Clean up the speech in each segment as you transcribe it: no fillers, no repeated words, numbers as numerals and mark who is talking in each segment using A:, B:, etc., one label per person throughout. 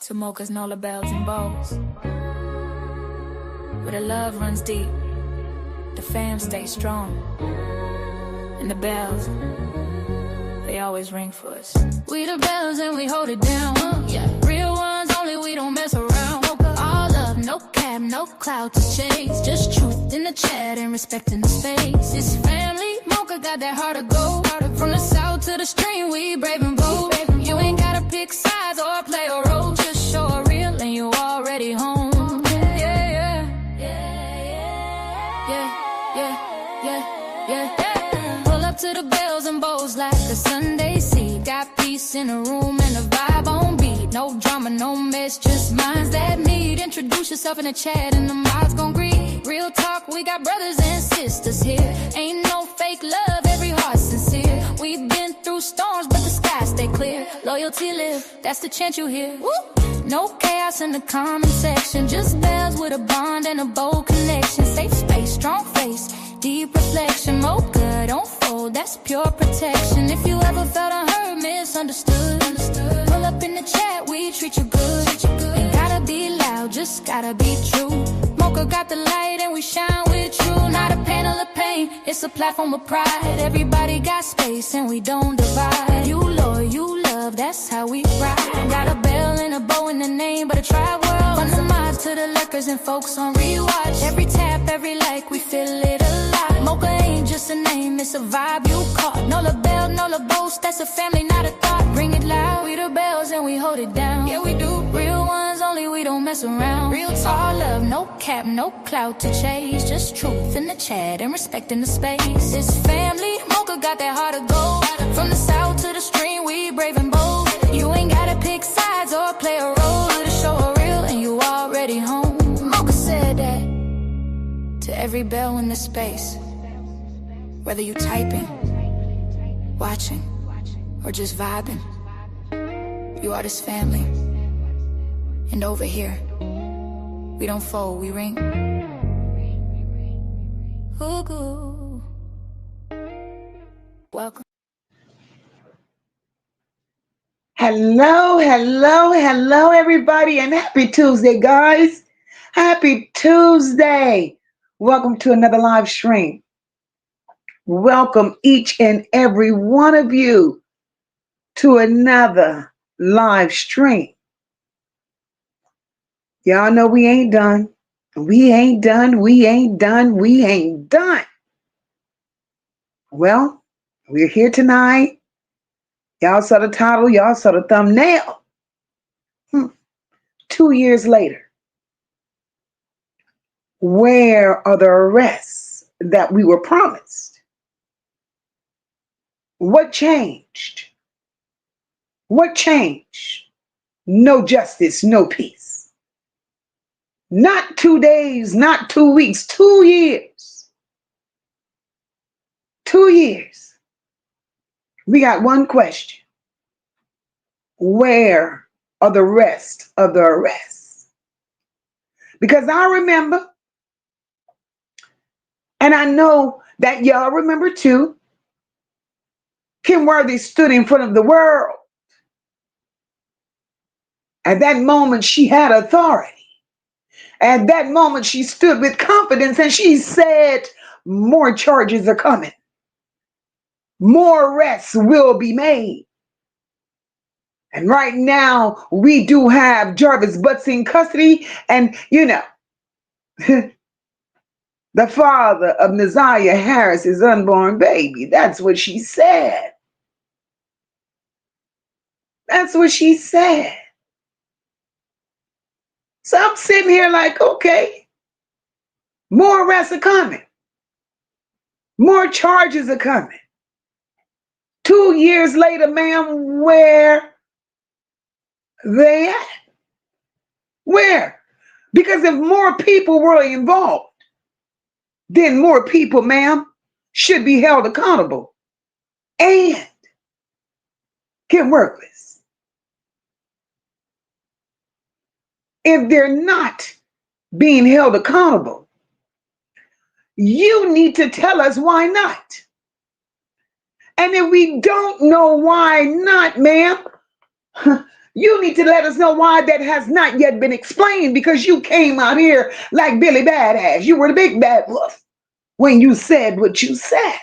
A: to Moca's Nola bells and bows. Where the love runs deep, the fam stays strong, and the bells, they always ring for us. We the bells and we hold it down. Yeah, real ones only, we don't mess around. All love, no cap, no clout to chase. Just truth in the chat and respecting the space. It's family, Moca got that heart of gold. From the south to the stream, we brave and bold. You ain't gotta pick sides or play a role. Just show a real and you already home. Pull up to the bells and bows like a Sunday seed. Got peace in the room and a vibe on beat. No drama, no mess, just minds that meet. Introduce yourself in the chat and the mods gon' greet. Real talk, we got brothers and sisters here. Ain't no fake love, every heart sincere. We've been through storms, but the skies stay clear. Loyalty live, that's the chant you hear. Woo! No chaos in the comment section, just bells with a bond and a bold connection. Safe space, strong face, deep reflection. Mocha, don't fold, that's pure protection. If you ever felt unheard, misunderstood, pull up in the chat, we treat you good. Ain't gotta be loud, just gotta be true. Mocha got the light and we shine with you. Not a panel of pain, it's a platform of pride. Everybody got space and we don't divide. You loyal, you love, that's how we ride. Got a bell and a bow in the name, but a tribe world. From the mods to the lurkers and folks on rewatch. Every tap, every like, we feel it alive. Mocha ain't just a name, it's a vibe you caught. No la bell, no la boast, that's a family, not a thought. Bring it loud, we the bells and we hold it down. Yeah, we do. Real ones only, we don't mess around. Real talk, love, no cap, no clout to chase. Just truth in the chat and respecting the space. It's family, Mocha got that heart of gold. From the south to the stream, we brave and bold. You ain't gotta pick sides or play a role. To show a real and you already home. Mocha said that to every bell in the space. Whether you typing, watching, or just vibing, you are this family. And over here, we don't fold, we ring. Hoo-goo. Welcome.
B: Hello, everybody, and happy Tuesday, guys. Happy Tuesday. Welcome to another live stream. Welcome each and every one of you to another live stream. Y'all know we ain't done. We ain't done. Well, we're here tonight. Y'all saw the title. Y'all saw the thumbnail. 2 years later, where are the arrests that we were promised? What changed? What changed? No justice, no peace. Not 2 days, not 2 weeks, 2 years. 2 years. We got one question. Where are the rest of the arrests? Because I remember, and I know that y'all remember too, Kim Worthy stood in front of the world. At that moment, she had authority. At that moment, she stood with confidence and she said, more charges are coming. More arrests will be made. And right now, we do have Jarvis Butts in custody. And, you know, the father of Naziah Harris's unborn baby. That's what she said. That's what she said. So I'm sitting here like, okay, more arrests are coming. More charges are coming. 2 years later, ma'am, where they at? Where? Because if more people were involved, then more people, ma'am, should be held accountable and get workless. If they're not being held accountable, you need to tell us why not. And if we don't know why not, ma'am, You need to let us know why that has not yet been explained, because you came out here like Billy Badass. You were the big bad wolf when you said what you said.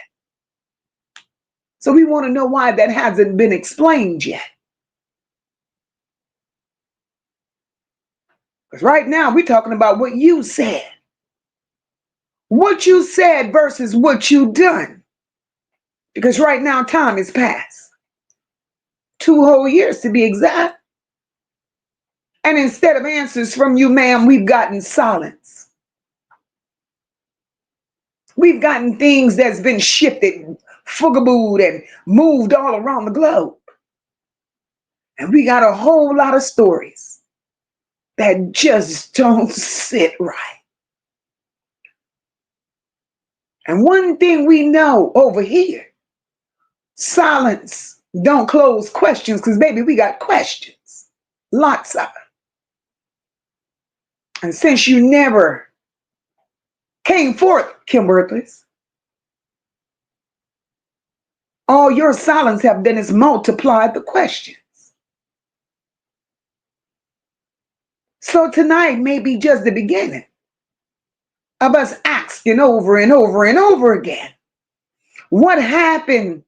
B: So we want to know why that hasn't been explained yet. Because right now we're talking about what you said. What you said versus what you done. Because right now time has passed. 2 whole years to be exact. And instead of answers from you, ma'am, we've gotten silence. We've gotten things that's been shifted, fugabooed, and moved all around the globe. And we got a whole lot of stories that just don't sit right. And one thing we know over here, silence don't close questions, because baby, we got questions. Lots of them. And since you never came forth, Kimberly, all your silence have done is multiplied the questions. So tonight may be just the beginning of us asking over and over and over again, what happened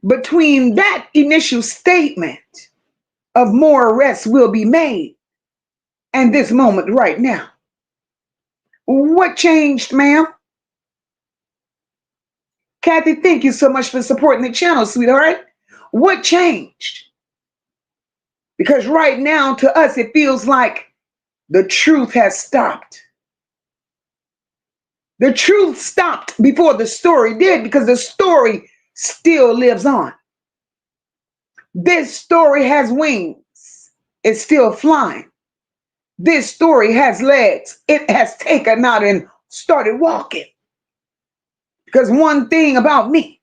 B: between that initial statement of more arrests will be made and this moment right now? What changed, ma'am? Kathy, thank you so much for supporting the channel, sweetheart. What changed? Because right now, to us, it feels like the truth has stopped. The truth stopped before the story did, because the story still lives on. This story has wings. It's still flying. This story has legs. It has taken out and started walking. Because one thing about me,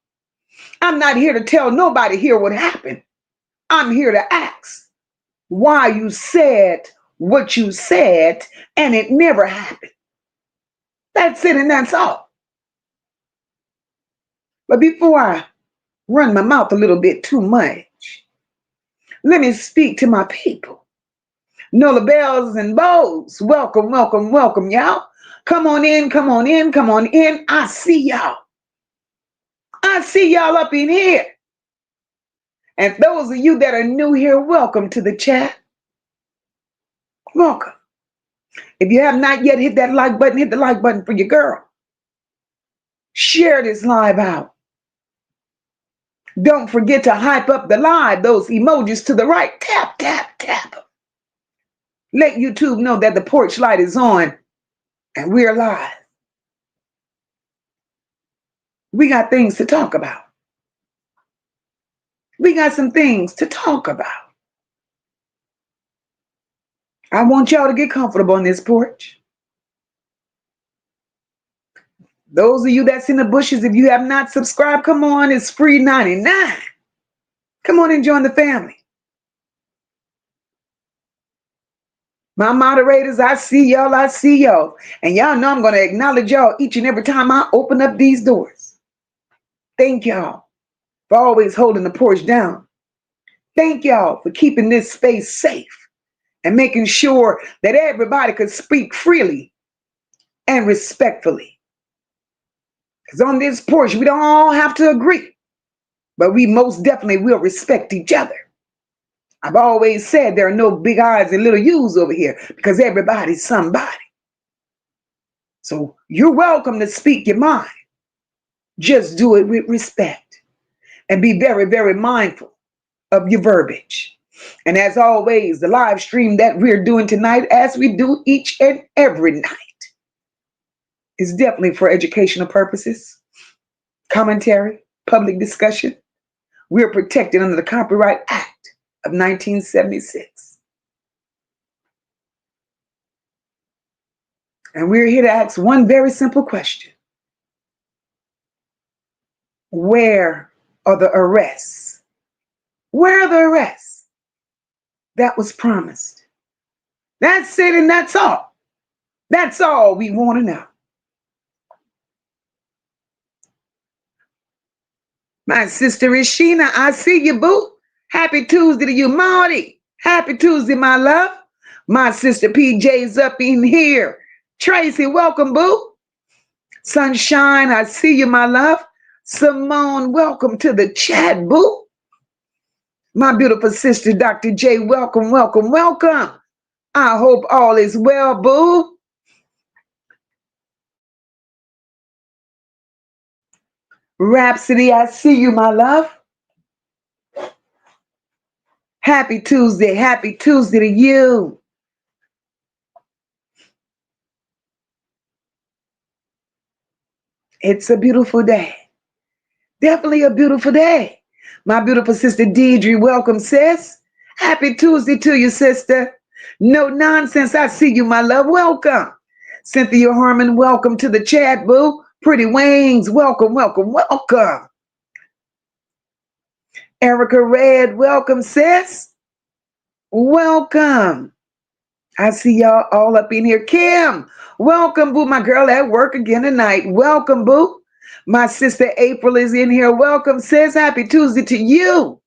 B: I'm not here to tell nobody here what happened. I'm here to ask why you said what you said and it never happened. That's it, and that's all. But before I run my mouth a little bit too much, let me speak to my people. Nola Bells and Bows, welcome, welcome, welcome, y'all. Come on in, come on in, come on in. I see y'all. I see y'all up in here. And those of you that are new here, welcome to the chat. Welcome. If you have not yet hit that like button, hit the like button for your girl. Share this live out. Don't forget to hype up the live, those emojis to the right. Tap, tap, tap. Let YouTube know that the porch light is on and we're live. We got things to talk about. We got some things to talk about. I want y'all to get comfortable on this porch. Those of you that's in the bushes, if you have not subscribed, come on, it's free 99. Come on and join the family. My moderators, I see y'all, I see y'all. And y'all know I'm going to acknowledge y'all each and every time I open up these doors. Thank y'all for always holding the porch down. Thank y'all for keeping this space safe and making sure that everybody could speak freely and respectfully. Because on this porch, we don't all have to agree, but we most definitely will respect each other. I've always said there are no big I's and little U's over here, because everybody's somebody. So you're welcome to speak your mind. Just do it with respect and be very, very mindful of your verbiage. And as always, the live stream that we're doing tonight, as we do each and every night, is definitely for educational purposes, commentary, public discussion. We're protected under the Copyright Act of 1976. And we're here to ask one very simple question. Where are the arrests? Where are the arrests that was promised? That's it, and that's all. That's all we want to know. My sister is Sheena. I see you, boo. Happy Tuesday to you, Marty. Happy Tuesday, my love. My sister PJ's up in here. Tracy, welcome, boo. Sunshine, I see you, my love. Simone, welcome to the chat, boo. My beautiful sister, Dr. J, welcome, welcome, welcome. I hope all is well, boo. Rhapsody, I see you, my love. Happy Tuesday. Happy Tuesday to you. It's a beautiful day. Definitely a beautiful day. My beautiful sister Deidre, welcome, sis. Happy Tuesday to you, sister. No nonsense. I see you, my love. Welcome. Cynthia Harmon, welcome to the chat, boo. Pretty Wings, welcome, welcome, welcome. Erica Red, welcome, sis. Welcome. I see y'all all up in here. Kim, welcome, boo. My girl at work again tonight. Welcome, boo. My sister April is in here. Welcome, sis. Happy Tuesday to you.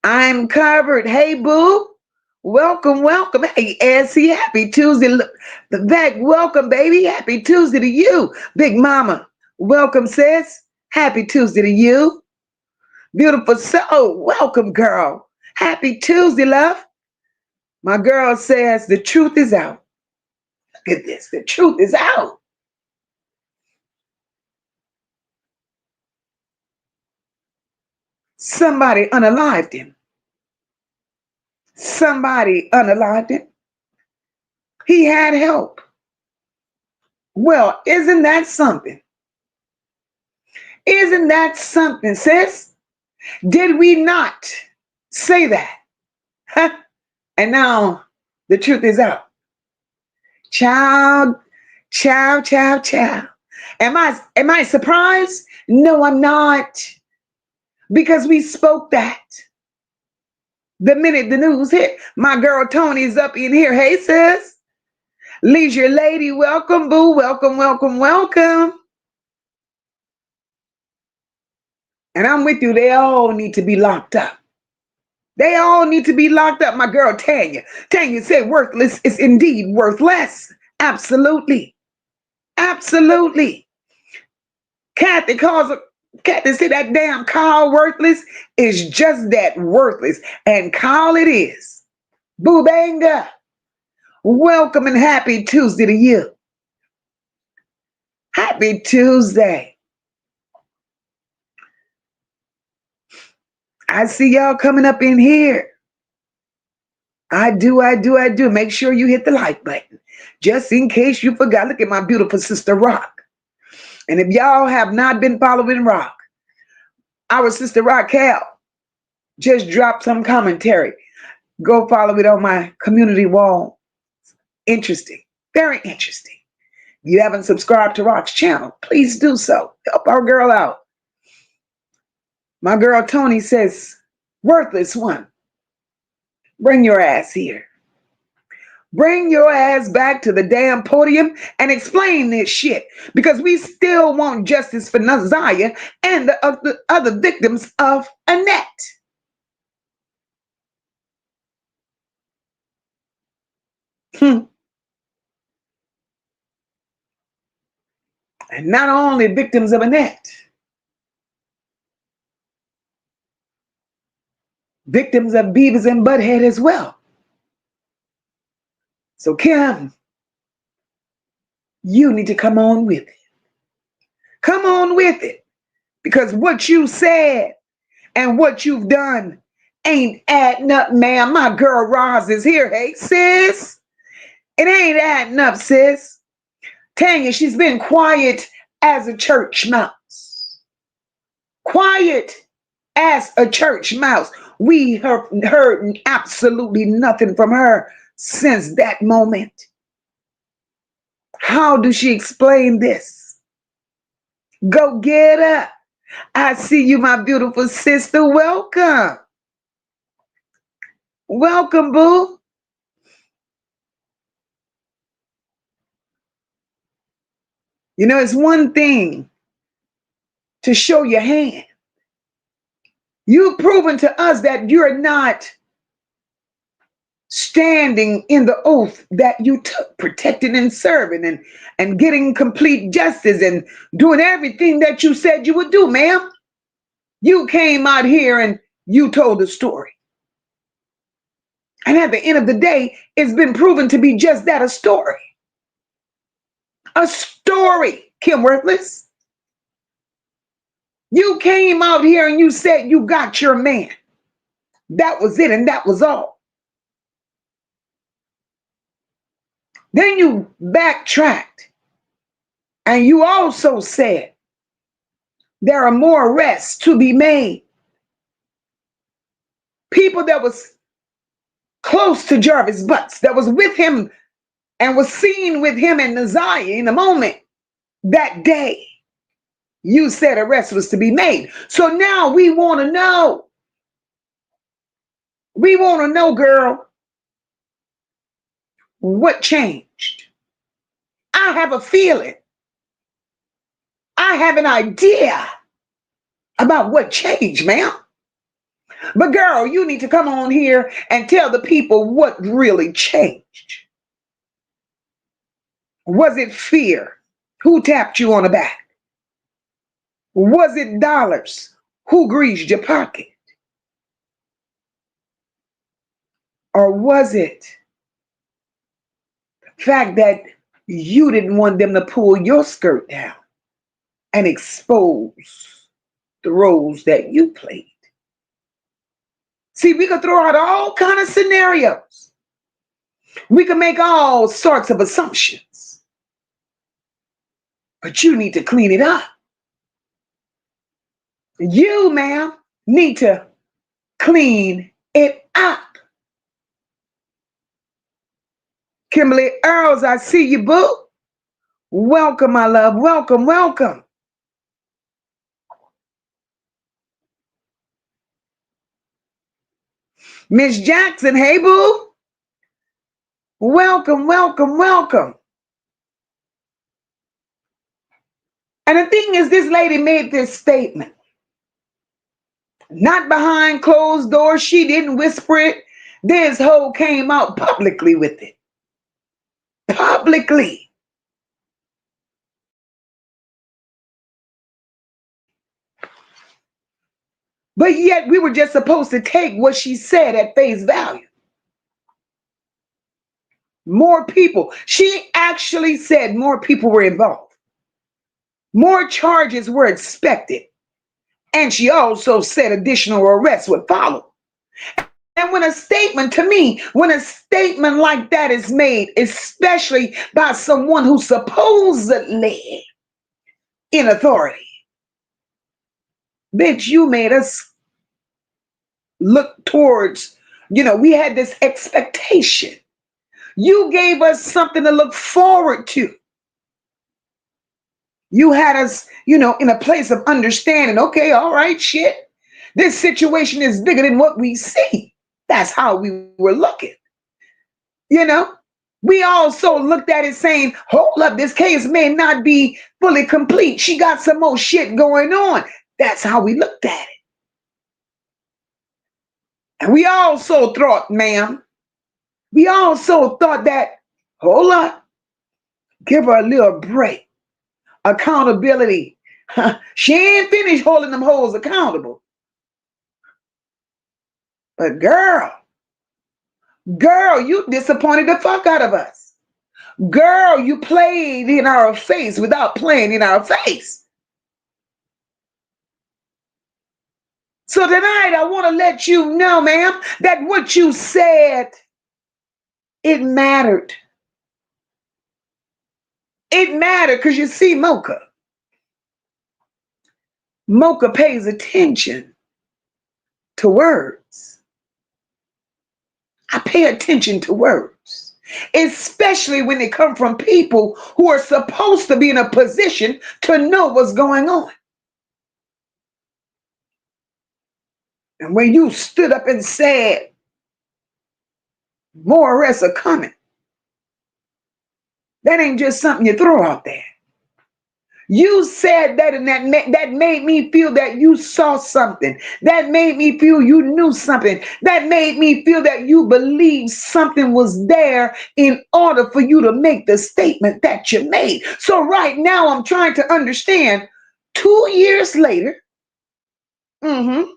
B: I'm covered. Hey, boo. Welcome, welcome. Hey, Essie, happy Tuesday. Look, the back, welcome, baby. Happy Tuesday to you. Big Mama, welcome, sis. Happy Tuesday to you. Beautiful soul, welcome, girl. Happy Tuesday, love. My girl says the truth is out. Look at this. The truth is out. Somebody unalived him. Somebody unalived him. He had help. Well, isn't that something? Isn't that something, sis? Did we not say that? Huh? And now the truth is out. Child, child, child, child. Am I surprised? No, I'm not. Because we spoke that. The minute the news hit, my girl Tony's up in here. Hey, sis. Leisure lady, welcome, boo. Welcome, welcome, welcome. And I'm with you. They all need to be locked up. They all need to be locked up. My girl Tanya. Tanya said worthless is indeed worthless. Absolutely. Absolutely. Kathy said that damn Kyle worthless is just that, worthless. And Kyle it is. Boo banga. Welcome and happy Tuesday to you. Happy Tuesday. I see y'all coming up in here. I do. Make sure you hit the like button. Just in case you forgot, look at my beautiful sister Rock. And if y'all have not been following Rock, our sister Raquel just dropped some commentary. Go follow it on my community wall. Interesting. Very interesting. If you haven't subscribed to Rock's channel, please do so. Help our girl out. My girl Tony says, worthless one. Bring your ass here. Bring your ass back to the damn podium and explain this shit. Because we still want justice for Naziah and the other victims of Annette. And not only victims of Annette, victims of Beavis and Butthead as well. So Kim, you need to come on with it. Come on with it. Because what you said and what you've done ain't adding up, ma'am. My girl Roz is here. Hey, sis. It ain't adding up, sis. Tanya, she's been quiet as a church mouse. Quiet as a church mouse. We heard absolutely nothing from her since that moment. How does she explain this? Go get her. I see you, my beautiful sister. Welcome. Welcome, boo. You know, it's one thing to show your hand. You've proven to us that you're not standing in the oath that you took, protecting and serving and getting complete justice and doing everything that you said you would do, ma'am. You came out here and you told a story. And at the end of the day, it's been proven to be just that, a story. A story, Kim Worthless. You came out here and you said you got your man. That was it, and that was all. Then you backtracked and you also said there are more arrests to be made. People that was close to Jarvis Butts, that was with him and was seen with him and Naziah in the moment that day, you said arrest was to be made. So now we want to know. We want to know, girl, what changed? I have a feeling. I have an idea about what changed, ma'am. But girl, you need to come on here and tell the people what really changed. Was it fear? Who tapped you on the back? Was it dollars? Who greased your pocket? Or was it the fact that you didn't want them to pull your skirt down and expose the roles that you played? See, we could throw out all kind of scenarios. We could make all sorts of assumptions. But you need to clean it up. You, ma'am, need to clean it up. Kimberly Earls, I see you, boo. Welcome, my love. Welcome, welcome. Miss Jackson, hey, boo. Welcome, welcome, welcome. And the thing is, this lady made this statement. Not behind closed doors. She didn't whisper it. This hoe came out publicly with it. Publicly. But yet we were just supposed to take what she said at face value. More people. She actually said more people were involved. More charges were expected. And she also said additional arrests would follow. And when a statement, to me, when a statement like that is made, especially by someone who's supposedly in authority, bitch, you made us look towards, we had this expectation. You gave us something to look forward to. You had us, in a place of understanding. Okay, all right, shit. This situation is bigger than what we see. That's how we were looking. We also looked at it saying, hold up, this case may not be fully complete. She got some more shit going on. That's how we looked at it. And we also thought, ma'am, that, hold up, give her a little break. Accountability. She ain't finished holding them hoes accountable. But girl, you disappointed the fuck out of us. Girl, you played in our face without playing in our face. So tonight I want to let you know, ma'am, that what you said, it mattered. It mattered because you see, Moca pays attention to words. I pay attention to words, especially when they come from people who are supposed to be in a position to know what's going on. And when you stood up and said, more arrests are coming, that ain't just something you throw out there. You said that, and that made me feel that you saw something. That made me feel you knew something. That made me feel that you believed something was there in order for you to make the statement that you made. So right now, I'm trying to understand. 2 years later, mhm,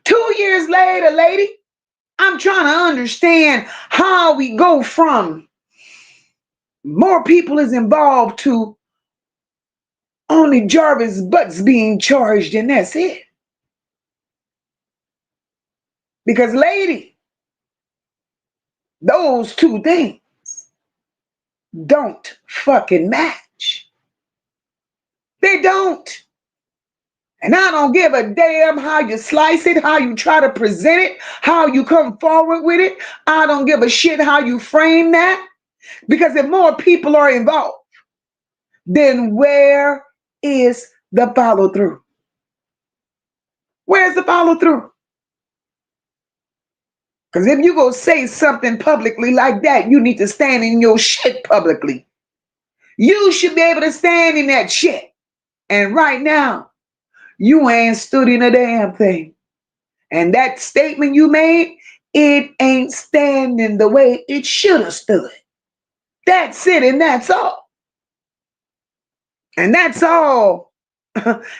B: 2 years later, lady, I'm trying to understand how we go from more people is involved to only Jarvis Butts being charged, and that's it. Because, lady, those two things don't fucking match. They don't. And I don't give a damn how you slice it, how you try to present it, how you come forward with it. I don't give a shit how you frame that. Because if more people are involved, then where is the follow through? Where's the follow through? Because if you go say something publicly like that, you need to stand in your shit publicly. You should be able to stand in that shit. And right now, you ain't stood in a damn thing. And that statement you made, it ain't standing the way it should have stood. That's it, and that's all. And that's all.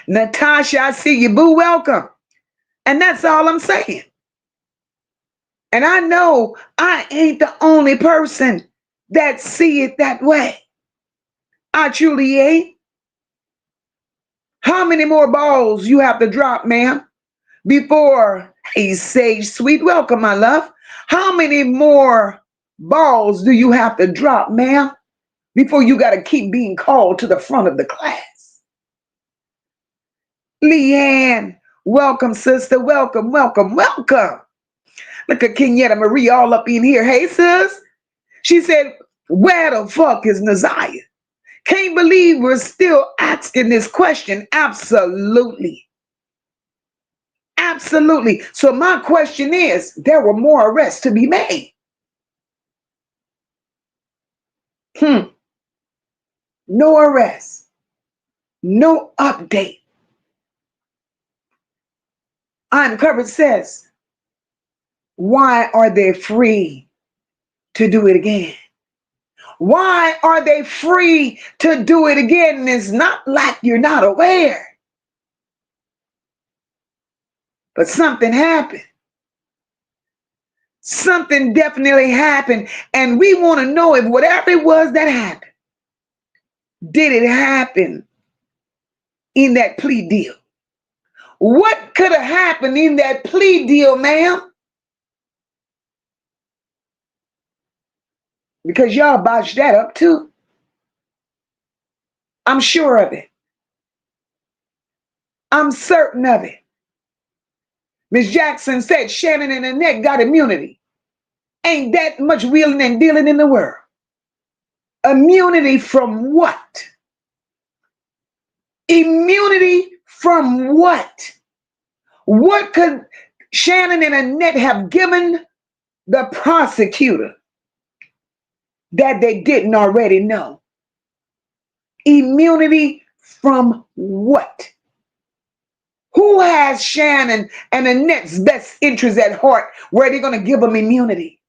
B: Natasha, I see you, boo, welcome. And that's all I'm saying. And I know I ain't the only person that see it that way. I truly ain't. How many more balls you have to drop, ma'am, before he says, sweet welcome, my love? How many more balls do you have to drop, ma'am, before you got to keep being called to the front of the class? Leanne, welcome, sister. Welcome, welcome, welcome. Look at Kenyatta Marie all up in here. Hey, sis. She said, where the fuck is Naziah? Can't believe we're still asking this question. Absolutely. Absolutely. So my question is, there were more arrests to be made. No arrests. No update. Uncovered says, why are they free to do it again? Why are they free to do it again? And it's not like you're not aware. But something happened. Something definitely happened. And we want to know if whatever it was that happened, did it happen in that plea deal? What could have happened in that plea deal, ma'am? Because y'all botched that up too. I'm sure of it. I'm certain of it. Ms. Jackson said Shannon and Annette got immunity. Ain't that much wheeling and dealing in the world. Immunity from what? Immunity from what? What could Shannon and Annette have given the prosecutor that they didn't already know? Immunity from what? Who has Shannon and Annette's best interest at heart where they're going to give them immunity?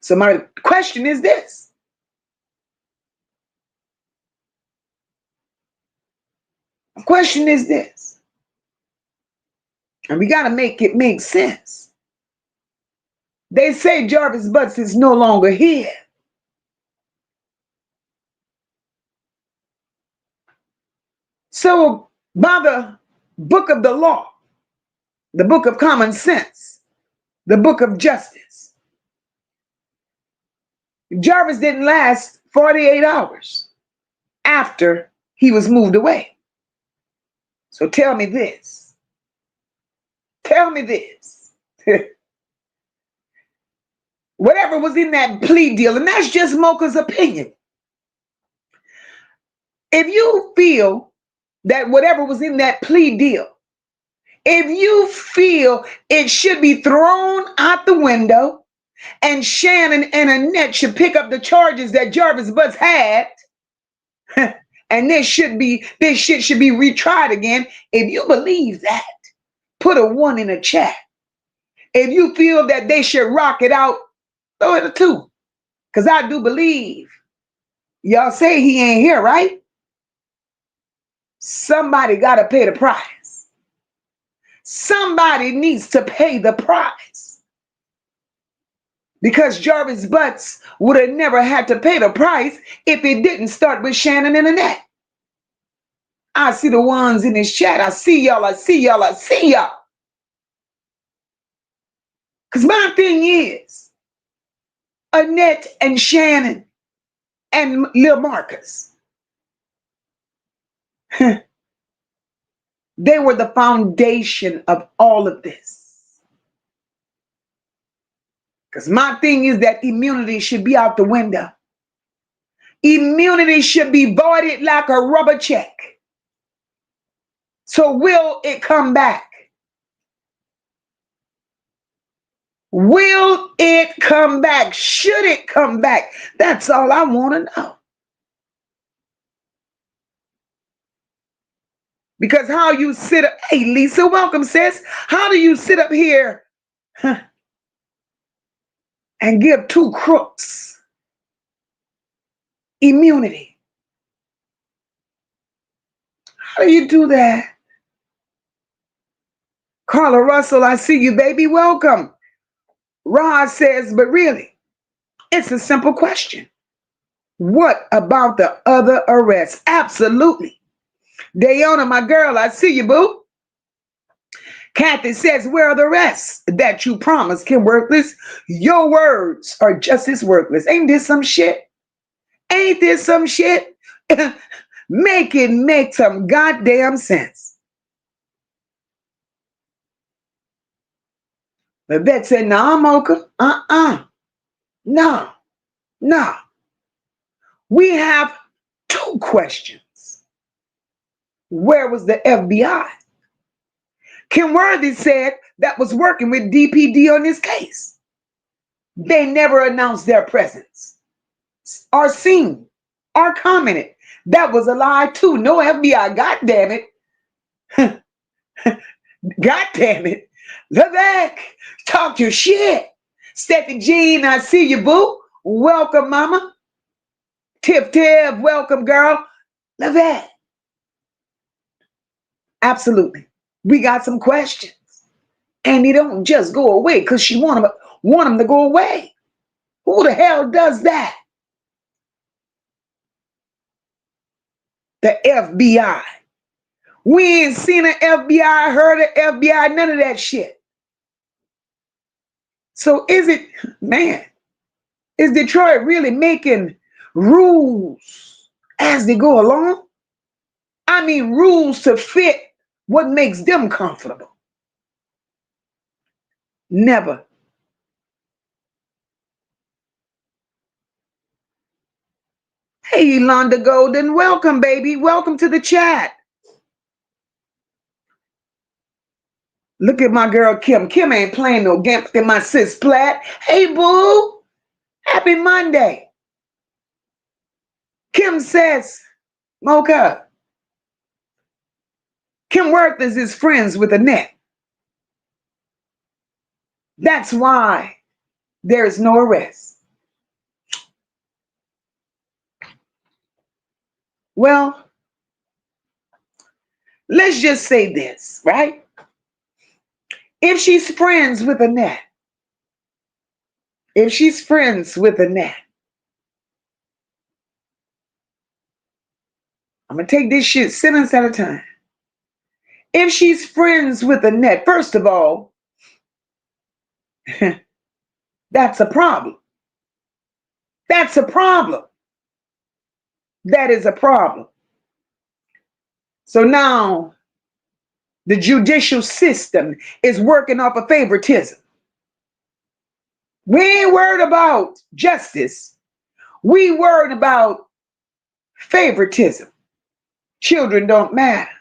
B: So my question is this. The question is this. And we got to make it make sense. They say Jarvis Butts is no longer here. So by the book of the law, the book of common sense, the book of justice, Jarvis didn't last 48 hours after he was moved away. So tell me this. Tell me this. Whatever was in that plea deal, and that's just Mocha's opinion. If you feel that whatever was in that plea deal, if you feel it should be thrown out the window, and Shannon and Annette should pick up the charges that Jarvis Butts had, and this shit should be retried again. If you believe that, put a 1 in the chat. If you feel that they should rock it out, throw it a 2. Because I do believe. Y'all say he ain't here, right? Somebody got to pay the price. Somebody needs to pay the price. Because Jarvis Butts would have never had to pay the price if it didn't start with Shannon and Annette. I see the ones in this chat. I see y'all. I see y'all. I see y'all. Because my thing is, Annette and Shannon and Lil Marcus, they were the foundation of all of this. Because my thing is that immunity should be out the window. Immunity should be voided like a rubber check. So will it come back? Will it come back? Should it come back? That's all I want to know. Because how you sit up, hey Lisa, welcome sis. How do you sit up here and give 2 crooks immunity? How do you do that? Carla Russell, I see you, baby. Welcome. Rod says, but really, it's a simple question. What about the other arrests? Absolutely. Dayona, my girl, I see you, boo. Kathy says, where are the rest that you promised, Kim Worthless? Your words are just as worthless. Ain't this some shit? Ain't this some shit? Make it make some goddamn sense. But Beth said, nah, Mocha. No. We have 2 questions. Where was the FBI? Kim Worthy said that was working with DPD on this case. They never announced their presence or seen or commented. That was a lie too. No FBI, God damn it. God damn it. Levesque, talk your shit. Steffi Jean, I see you, boo. Welcome, mama. Tiff, welcome, girl. Levesque. Absolutely. We got some questions. And they don't just go away because she want them to go away. Who the hell does that? The FBI. We ain't seen an FBI, heard of FBI, none of that shit. So is Detroit really making rules as they go along? I mean, rules to fit what makes them comfortable. Never. Hey, Yolanda Golden, welcome, baby. Welcome to the chat. Look at my girl, Kim. Kim ain't playing no game. Look at my sis, Platt. Hey, boo. Happy Monday. Kim says, Mocha, Kim Worthless is friends with Annette. That's why there is no arrest. Well, let's just say this, right? If she's friends with Annette, I'm going to take this shit sentence at a time. If she's friends with Annette, first of all, that's a problem. That's a problem. That is a problem. So now the judicial system is working off of favoritism. We ain't worried about justice. We worried about favoritism. Children don't matter.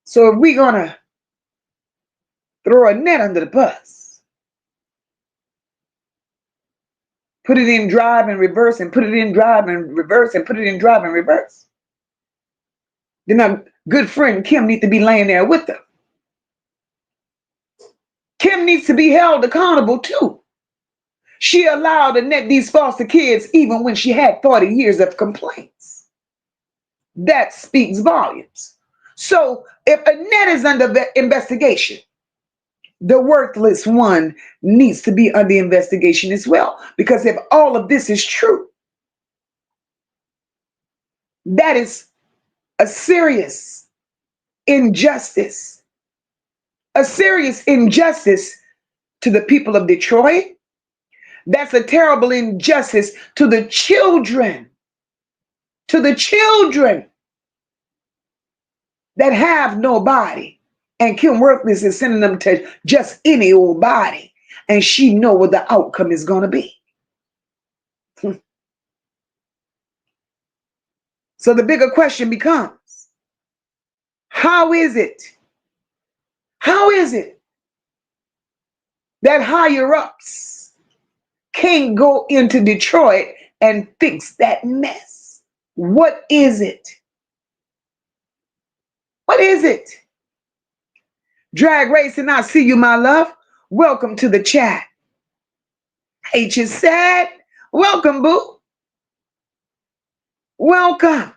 B: So if we're going to throw Annette under the bus, put it in drive and reverse, and put it in drive and reverse, and put it in drive and reverse. Then our good friend Kim needs to be laying there with her. Kim needs to be held accountable too. She allowed Annette these foster kids even when she had 40 years of complaints. That speaks volumes. So if Annette is under investigation, the worthless one needs to be under investigation as well. Because if all of this is true, that is a serious injustice. A serious injustice to the people of Detroit. That's a terrible injustice to the children. To the children that have nobody. And Kim Worthless is sending them to just any old body. And she know what the outcome is going to be. So the bigger question becomes, how is it that higher ups can't go into Detroit and fix that mess? What is it? What is it? Drag Racing, I see you, my love. Welcome to the chat. H is sad. Welcome, boo. Welcome.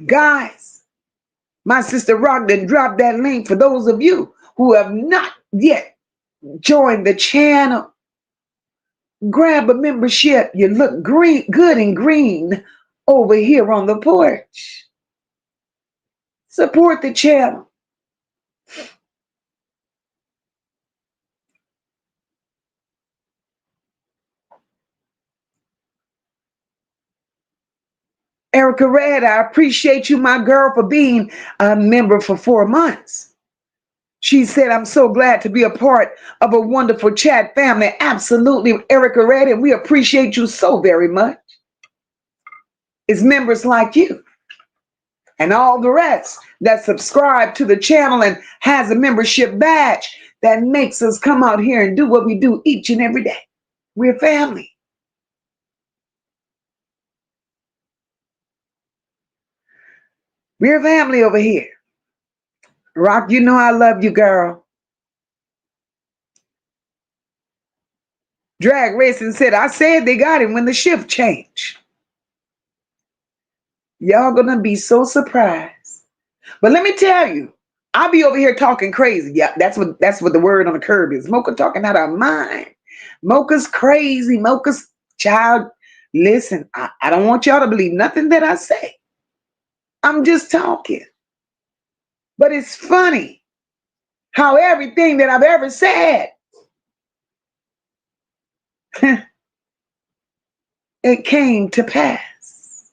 B: Guys, my sister Rock done dropped that link for those of you who have not yet joined the channel. Grab a membership. You look green, good and green over here on the porch. Support the channel. Erica Red, I appreciate you, my girl, for being a member for 4 months. She said, I'm so glad to be a part of a wonderful chat family. Absolutely, Erica Red, and we appreciate you so very much. It's members like you and all the rest that subscribe to the channel and has a membership badge that makes us come out here and do what we do each and every day. We're family. We're family over here. Rock, you know I love you, girl. Drag Racing said, I said they got him when the shift changed. Y'all gonna be so surprised. But let me tell you, I'll be over here talking crazy. Yeah, that's what the word on the curb is. Mocha talking out of mind. Mocha's crazy. Mocha's child. Listen, I don't want y'all to believe nothing that I say. I'm just talking. But it's funny how everything that I've ever said, it came to pass.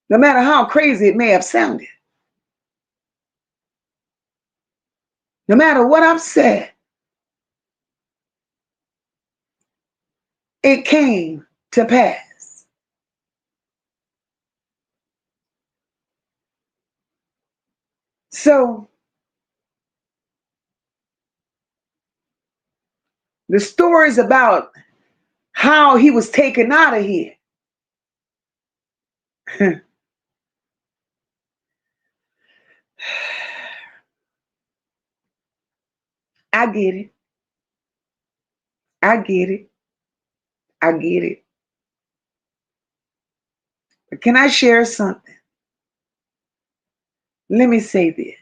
B: No matter how crazy it may have sounded. No matter what I've said, it came to pass. So, the stories about how he was taken out of here. I get it. I get it. I get it. But can I share something? Let me say this.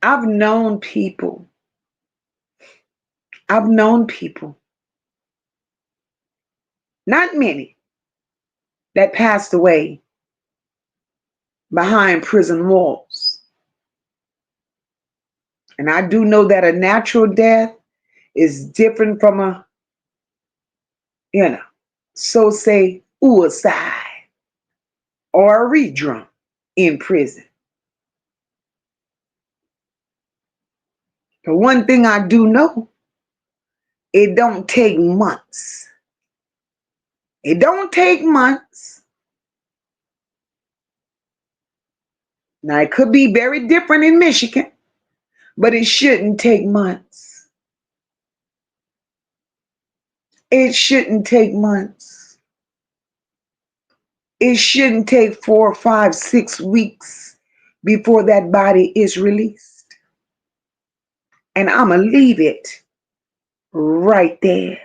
B: I've known people, not many, that passed away behind prison walls. And I do know that a natural death is different from a, so say, suicide or a redrum in prison. But one thing I do know, it don't take months. It don't take months. Now, it could be very different in Michigan, but it shouldn't take months. It shouldn't take months. It shouldn't take 4, 5, 6 weeks before that body is released. And I'm going to leave it right there.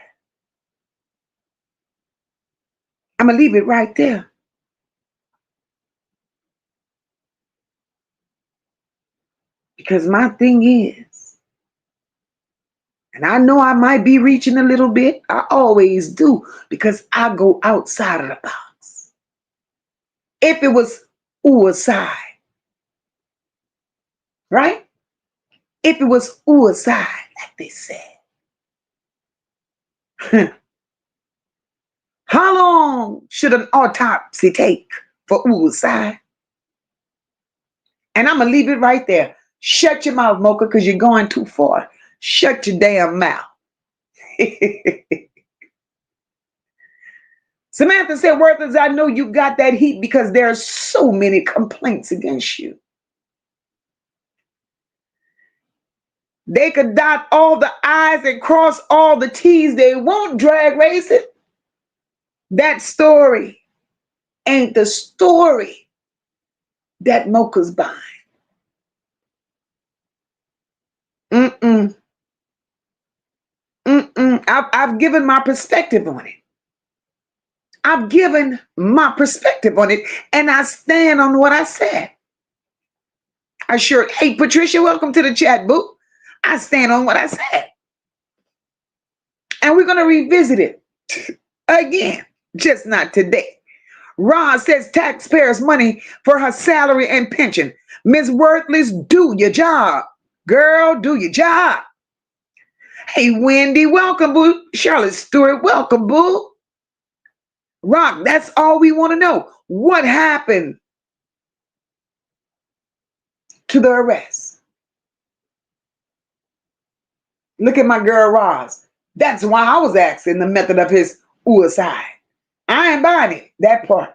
B: I'm going to leave it right there. Because my thing is, and I know I might be reaching a little bit. I always do, because I go outside of the box. If it was suicide, right? If it was suicide, like they said, how long should an autopsy take for suicide? And I'm going to leave it right there. Shut your mouth, Mocha, because you're going too far. Shut your damn mouth. Samantha said, Worthless, I know you got that heat because there are so many complaints against you. They could dot all the I's and cross all the T's. They won't drag race it. That story ain't the story that Mocha's buying. I've given my perspective on it. I've given my perspective on it, and I stand on what I said. I sure. Hey, Patricia, welcome to the chat, boo. I stand on what I said. And we're going to revisit it again, just not today. Ron says taxpayers' money for her salary and pension. Ms. Worthless, do your job. Girl, do your job. Hey, Wendy, welcome, boo. Charlotte Stewart, welcome, boo. Rock, that's all we want to know. What happened to the arrest? Look at my girl Roz. That's why I was asking the method of his suicide. I ain't buying it. That part.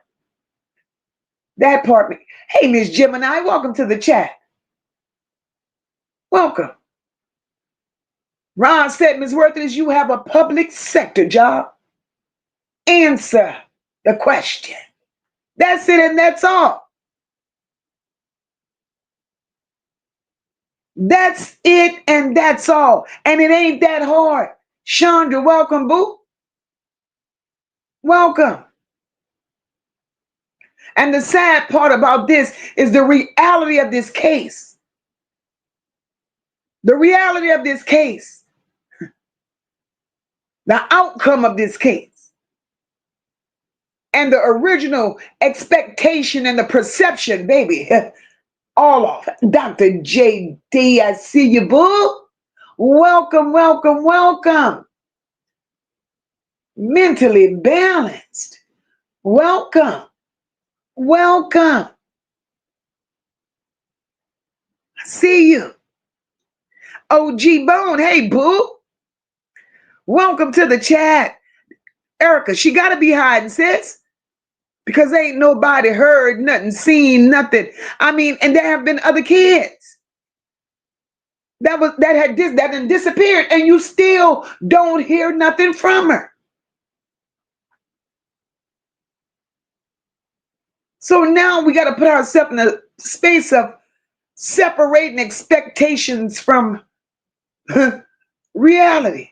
B: That part. Hey, Miss Gemini, welcome to the chat. Welcome. Ron said, Ms. Worthless, you have a public sector job. Answer the question. That's it, and that's all. That's it, and that's all. And it ain't that hard. Chandra, welcome, boo. Welcome. And the sad part about this is the reality of this case. The reality of this case. The outcome of this case. And the original expectation and the perception, baby. All off. Dr. J.D., I see you, boo. Welcome, welcome, welcome. Mentally balanced. Welcome. Welcome. I see you. OG Bone, hey, boo. Welcome to the chat. Erica, she got to be hiding, sis. Because ain't nobody heard nothing, seen nothing. I mean, and there have been other kids that had disappeared, and you still don't hear nothing from her. So now we got to put ourselves in a space of separating expectations from reality.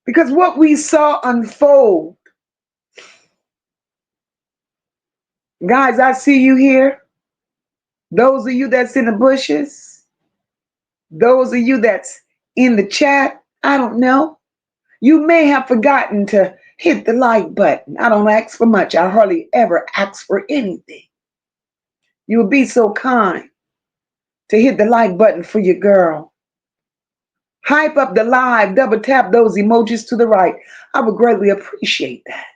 B: Because what we saw unfold, guys, I see you here. Those of you that's in the bushes, those of you that's in the chat, I don't know. You may have forgotten to hit the like button. I don't ask for much. I hardly ever ask for anything. You would be so kind to hit the like button for your girl. Hype up the live, double tap those emojis to the right. I would greatly appreciate that.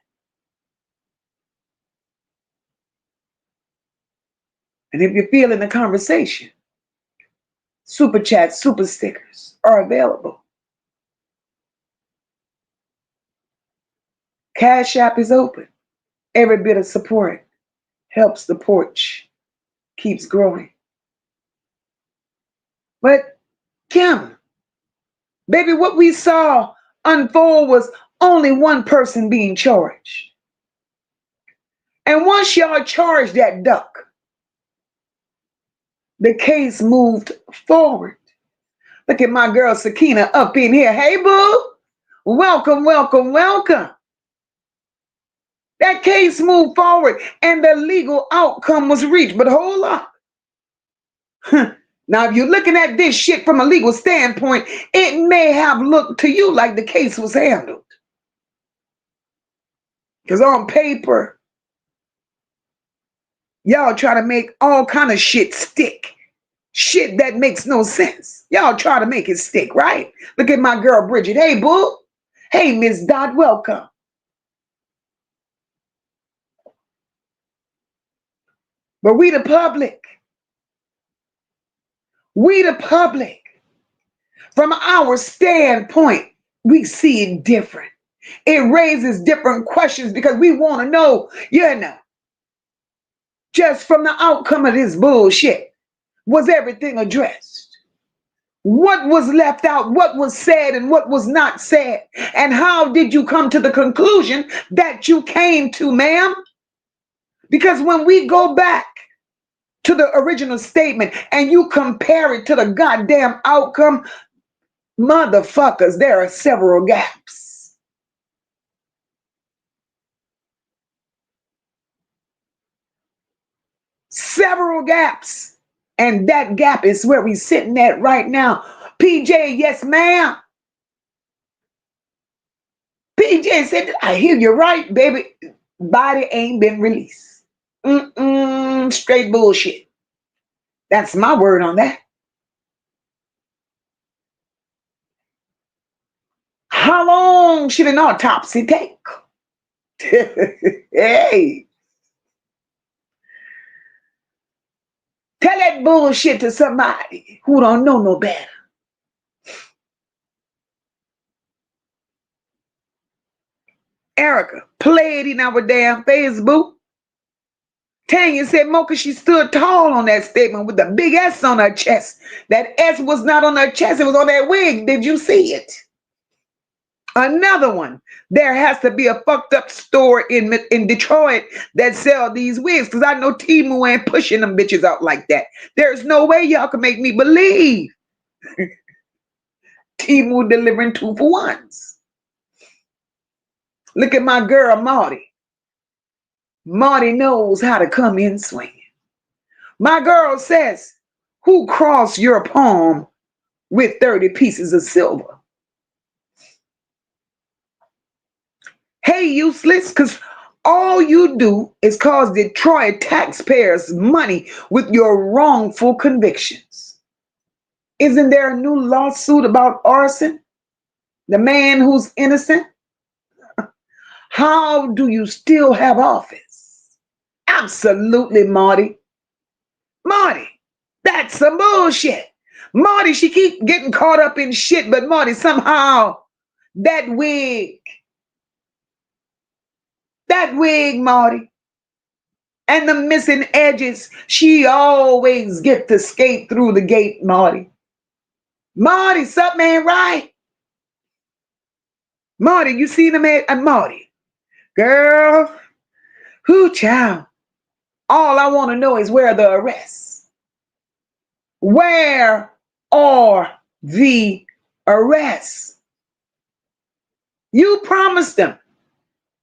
B: And if you're feeling the conversation, super chats, super stickers are available. Cash App is open. Every bit of support helps the porch keeps growing. But Kim, baby, what we saw unfold was only one person being charged. And once y'all charged that duck, the case moved forward. Look at my girl Sakina up in here. Hey, boo. Welcome, welcome, welcome. That case moved forward and the legal outcome was reached. But hold up. Now, if you're looking at this shit from a legal standpoint, it may have looked to you like the case was handled. Because on paper, y'all try to make all kind of shit stick. Shit that makes no sense. Y'all try to make it stick, right? Look at my girl Bridget. Hey, boo. Hey, Miss Dodd, welcome. But we the public, from our standpoint, we see it different. It raises different questions because we want to know, just from the outcome of this bullshit, was everything addressed? What was left out? What was said and what was not said? And how did you come to the conclusion that you came to, ma'am? Because when we go back to the original statement and you compare it to the goddamn outcome, motherfuckers, there are several gaps. Several gaps. And that gap is where we're sitting at right now. PJ, yes, ma'am. PJ said, I hear you right, baby. Body ain't been released. Straight bullshit. That's my word on that. How long should an autopsy take? Hey. Tell that bullshit to somebody who don't know no better. Erica played in our damn Facebook. Tanya said Moca, she stood tall on that statement with the big S on her chest. That S was not on her chest, it was on that wig. Did you see it? Another one. There has to be a fucked up store in Detroit that sell these wigs, because I know Timu ain't pushing them bitches out like that. There's no way y'all can make me believe Timu delivering 2-for-1s. Look at my girl Marty. Marty knows how to come in swinging. My girl says, who crossed your palm with 30 pieces of silver? Hey, useless, because all you do is cause Detroit taxpayers money with your wrongful convictions. Isn't there a new lawsuit about arson? The man who's innocent? How do you still have office? Absolutely, Marty. Marty, that's some bullshit. Marty, she keep getting caught up in shit, but Marty, somehow, that wig, Marty, and the missing edges, she always get to skate through the gate, Marty. Marty, something ain't right. Marty, you seen him at Marty? Girl, who child? All I want to know is where are the arrests? Where are the arrests? You promised them.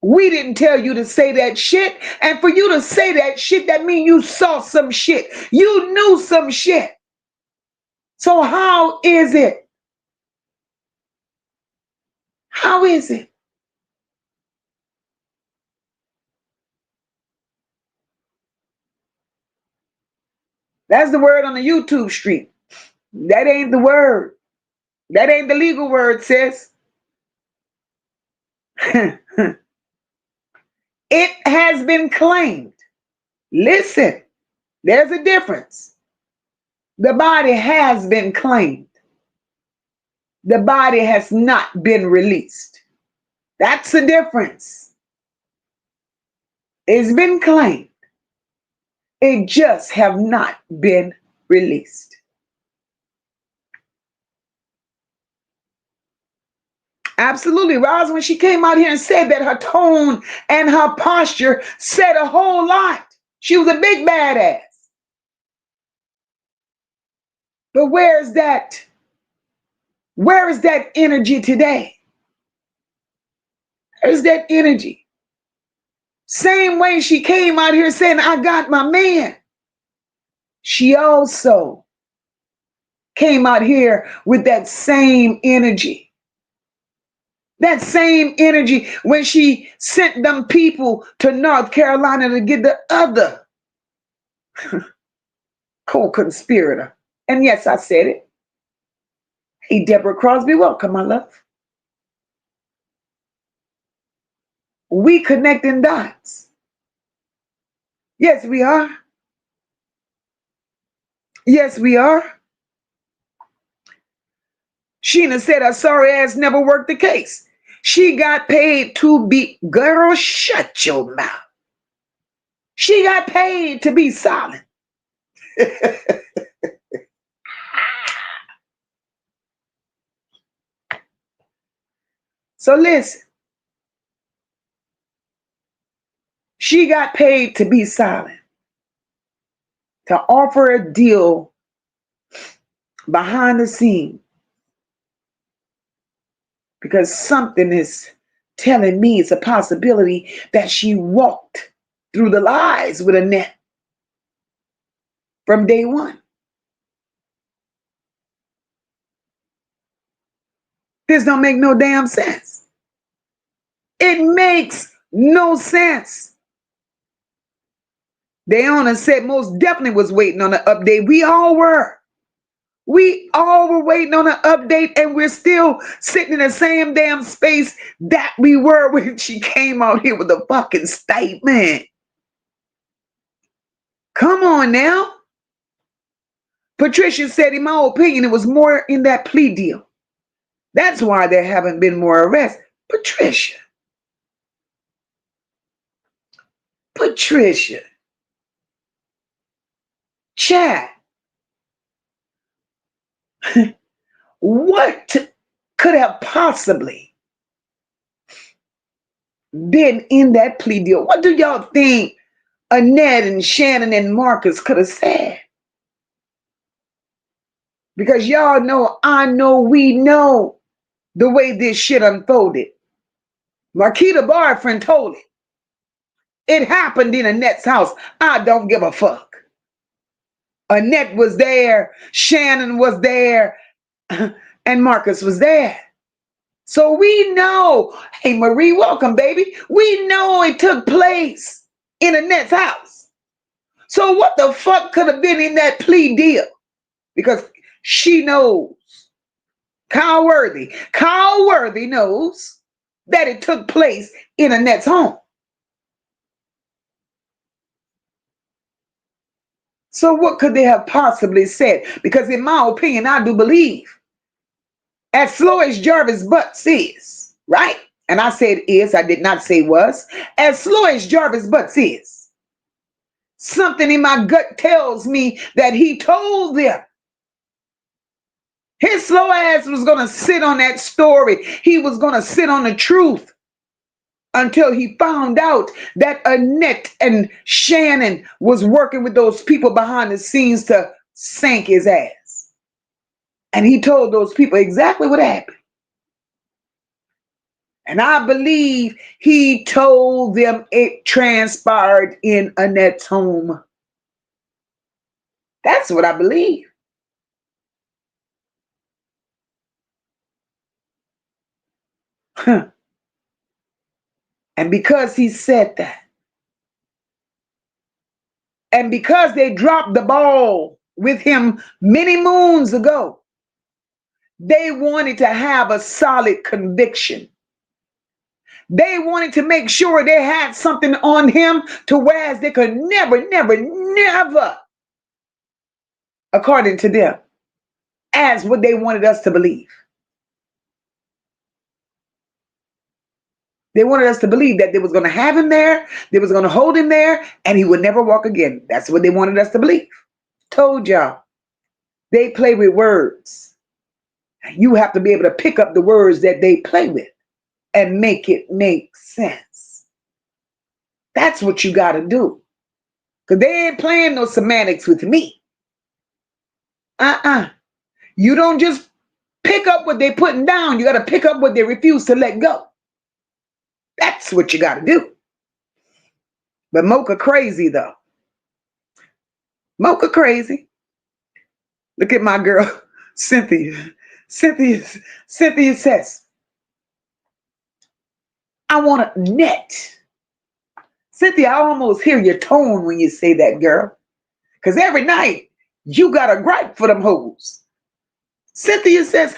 B: We didn't tell you to say that shit. And for you to say that shit, that means you saw some shit. You knew some shit. So how is it? How is it? That's the word on the YouTube street. That ain't the word. That ain't the legal word, sis. It has been claimed. Listen, there's a difference. The body has been claimed. The body has not been released. That's the difference. It's been claimed. It just have not been released. Absolutely. Roz, when she came out here and said that, her tone and her posture said a whole lot. She was a big badass. But where is that? Where is that energy today? Where's that energy? Same way she came out here saying, I got my man. She also came out here with that same energy. That same energy when she sent them people to North Carolina to get the other co-conspirator. And yes, I said it. Hey, Deborah Crosby, welcome, my love. We connecting dots. Yes, we are. Yes, we are. Sheena said her sorry ass never worked the case. She got paid to be, girl, shut your mouth. She got paid to be silent. So listen, she got paid to be silent, to offer a deal behind the scene, because something is telling me it's a possibility that she walked through the lies with a net from day one. This don't make no damn sense. It makes no sense. Dayana said most definitely was waiting on an update. We all were. We all were waiting on an update, and we're still sitting in the same damn space that we were when she came out here with a fucking statement. Come on now. Patricia said, in my opinion, it was more in that plea deal. That's why there haven't been more arrests. Patricia. Chad. What could have possibly been in that plea deal? What do y'all think Annette and Shannon and Marcus could have said? Because y'all know, I know, we know the way this shit unfolded. Marquita boyfriend told it. It happened in Annette's house. I don't give a fuck. Annette was there, Shannon was there, and Marcus was there. So we know, hey Marie, welcome, baby. We know it took place in Annette's house. So what the fuck could have been in that plea deal? Because she knows. Kyle Worthy knows that it took place in Annette's home. So what could they have possibly said? Because in my opinion, I do believe, as slow as Jarvis Butts is, right? And I said is, I did not say was. As slow as Jarvis Butts is, something in my gut tells me that he told them. His slow ass was going to sit on that story. He was going to sit on the truth until he found out that Annette and Shannon was working with those people behind the scenes to sink his ass. And he told those people exactly what happened. And I believe he told them it transpired in Annette's home. That's what I believe. And because he said that, and because they dropped the ball with him many moons ago, they wanted to have a solid conviction. They wanted to make sure they had something on him to whereas they could never, according to them, as what they wanted us to believe. They wanted us to believe that they was going to have him there, they was going to hold him there, and he would never walk again. That's what they wanted us to believe. Told y'all. They play with words. You have to be able to pick up the words that they play with and make it make sense. That's what you got to do. Because they ain't playing no semantics with me. You don't just pick up what they're putting down. You got to pick up what they refuse to let go. That's what you got to do. But Moca crazy, though. Moca crazy. Look at my girl, Cynthia. Cynthia says, I want a net. Cynthia, I almost hear your tone when you say that, girl. Because every night, you got a gripe for them hoes. Cynthia says,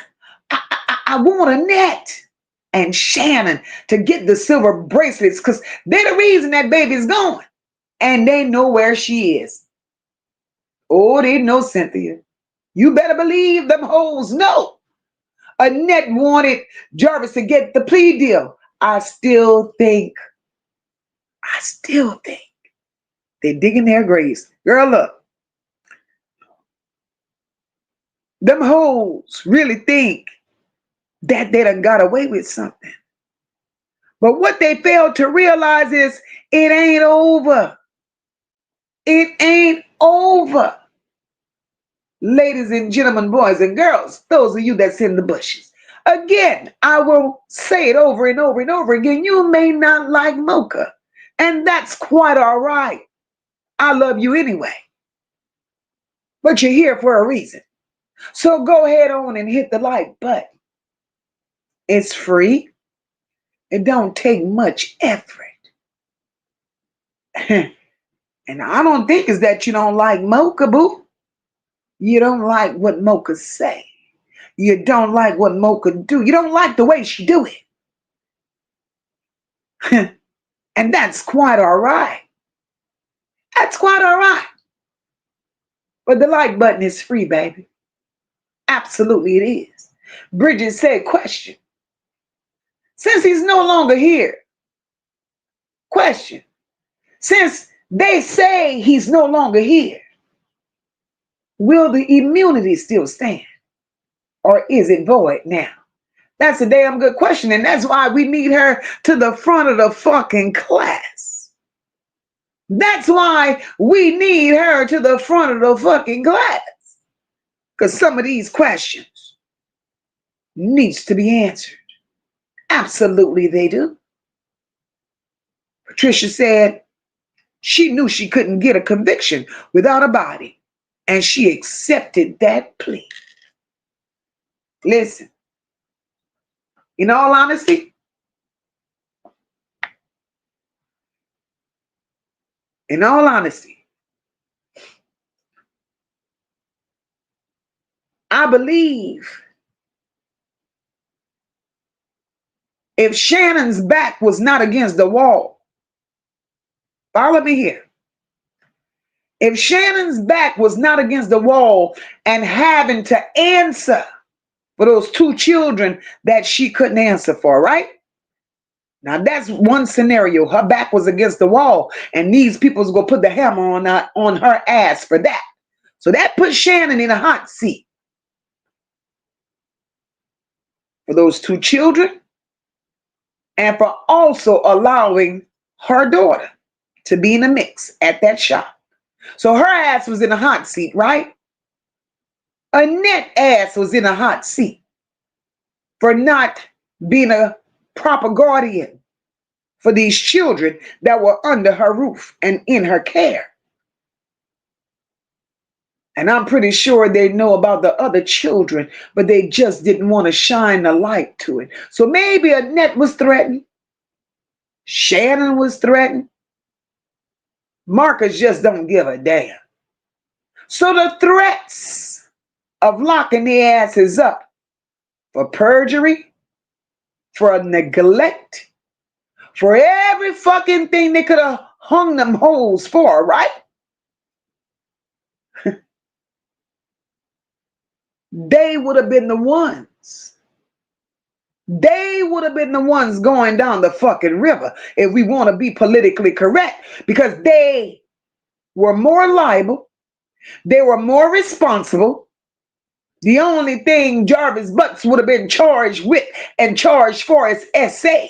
B: I want a net. And Shannon to get the silver bracelets because they're the reason that baby's gone. And they know where she is. Oh, they know Cynthia. You better believe them hoes know. Annette wanted Jarvis to get the plea deal. I still think they're digging their graves. Girl, look. Them hoes really think that they done got away with something. But what they failed to realize is it ain't over. It ain't over. Ladies and gentlemen, boys and girls, those of you that's in the bushes. Again, I will say it over and over and over again. You may not like Moca, and that's quite all right. I love you anyway. But you're here for a reason. So go ahead on and hit the like button. It's free. It don't take much effort. And I don't think it's that you don't like Moca, boo. You don't like what Moca say. You don't like what Moca do. You don't like the way she do it. And that's quite all right. That's quite all right. But the like button is free, baby. Absolutely it is. Bridget said, question. Since he's no longer here, question. Since they say he's no longer here, will the immunity still stand? Or is it void now? That's a damn good question. And that's why we need her to the front of the fucking class. That's why we need her to the front of the fucking class. Because some of these questions needs to be answered. Absolutely they do. Patricia said she knew she couldn't get a conviction without a body. And she accepted that plea. Listen, in all honesty, I believe if Shannon's back was not against the wall, follow me here. If Shannon's back was not against the wall and having to answer for those two children that she couldn't answer for, right? Now that's one scenario. Her back was against the wall and these people's gonna put the hammer on her ass for that. So that put Shannon in a hot seat. For those two children and for also allowing her daughter to be in the mix at that shop. So her ass was in a hot seat, right? Annette's ass was in a hot seat for not being a proper guardian for these children that were under her roof and in her care. And I'm pretty sure they know about the other children, but they just didn't want to shine the light to it. So maybe Annette was threatened. Shannon was threatened. Marcus just don't give a damn. So the threats of locking their asses up for perjury, for neglect, for every fucking thing they could have hung them hoes for, right? They would have been the ones They would have been the ones going down the fucking river if we want to be politically correct, because they were more liable. They were more responsible. The only thing Jarvis Butts would have been charged with and charged for is SA.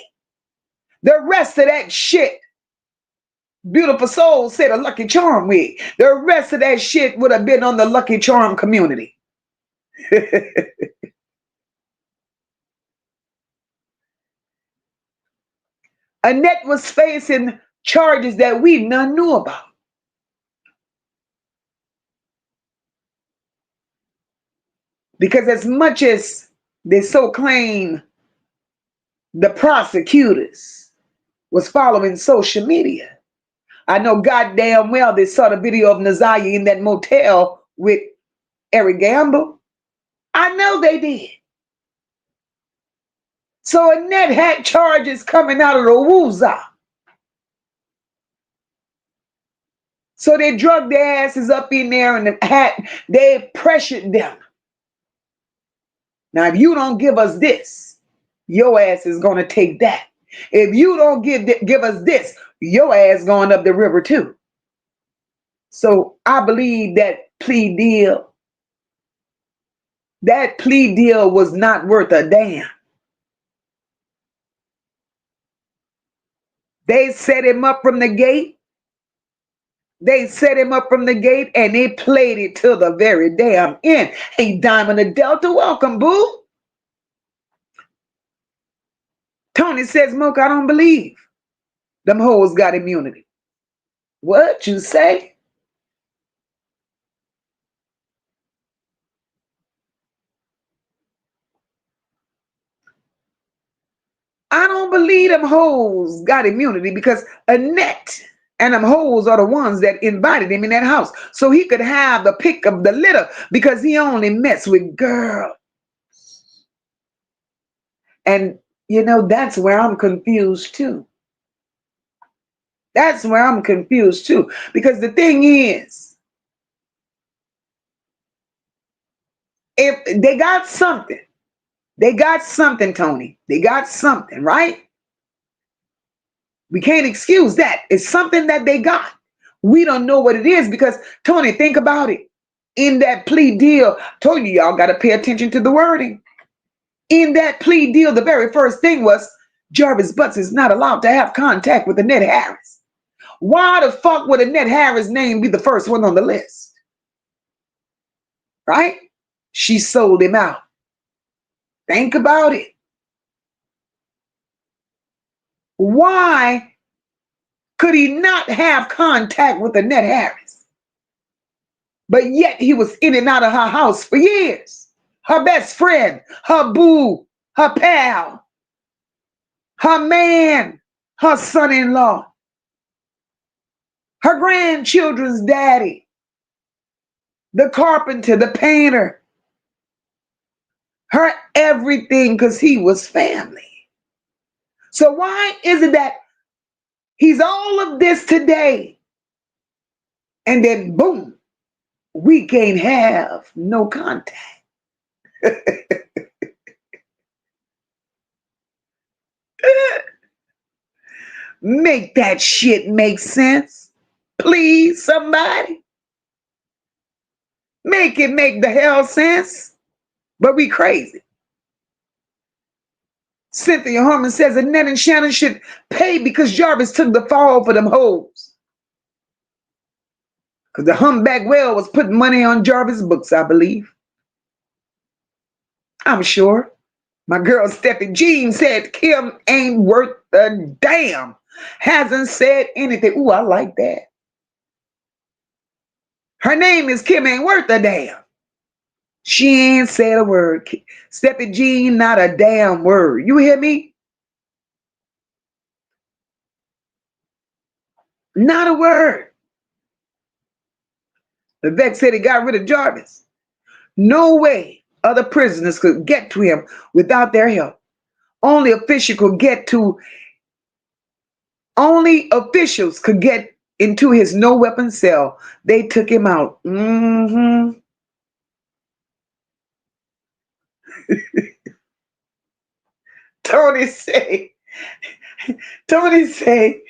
B: The rest of that shit, Beautiful Soul said a Lucky Charm wig. The rest of that shit would have been on the Lucky Charm community. Annette was facing charges that we none knew about. Because as much as they so claim the prosecutors was following social media, I know goddamn well they saw the video of Nazaria in that motel with Eric Gamble. I know they did. So Annette had charges coming out of the woozah. So they drugged their asses up in there and they pressured them. Now, if you don't give us this, your ass is going to take that. If you don't give us this, your ass going up the river too. So I believe that plea deal was not worth a damn. They set him up from the gate. They set him up from the gate and they played it till the very damn end. Hey, Diamond of Delta, welcome, boo. Tony says, Mocha, I don't believe them hoes got immunity. What you say? I don't believe them hoes got immunity because Annette and them hoes are the ones that invited him in that house. So he could have the pick of the litter because he only messed with girls. And, that's where I'm confused too. That's where I'm confused too. Because the thing is, if they got something, Tony. They got something, right? We can't excuse that. It's something that they got. We don't know what it is because, Tony, think about it. In that plea deal, I told you y'all got to pay attention to the wording. In that plea deal, the very first thing was Jarvis Butts is not allowed to have contact with Annette Harris. Why the fuck would Annette Harris' name be the first one on the list? Right? She sold him out. Think about it. Why could he not have contact with Annette Harris? But yet he was in and out of her house for years. Her best friend, her boo, her pal, her man, her son-in-law, her grandchildren's daddy, the carpenter, the painter, her everything, because he was family. So why is it that he's all of this today and then boom, we can't have no contact? Make that shit make sense. Please, somebody. Make it make the hell sense. But we crazy. Cynthia Harmon says Annette and Shannon should pay because Jarvis took the fall for them hoes. Because the humpback whale was putting money on Jarvis' books, I believe. I'm sure. My girl Steffi Jean said Kim ain't worth a damn. Hasn't said anything. Ooh, I like that. Her name is Kim ain't worth a damn. She ain't said a word. Steffi Jean, not a damn word. You hear me? Not a word. Vivek said he got rid of Jarvis. No way other prisoners could get to him without their help. Only officials could get into his no weapon cell. They took him out. Tony say, Tony say,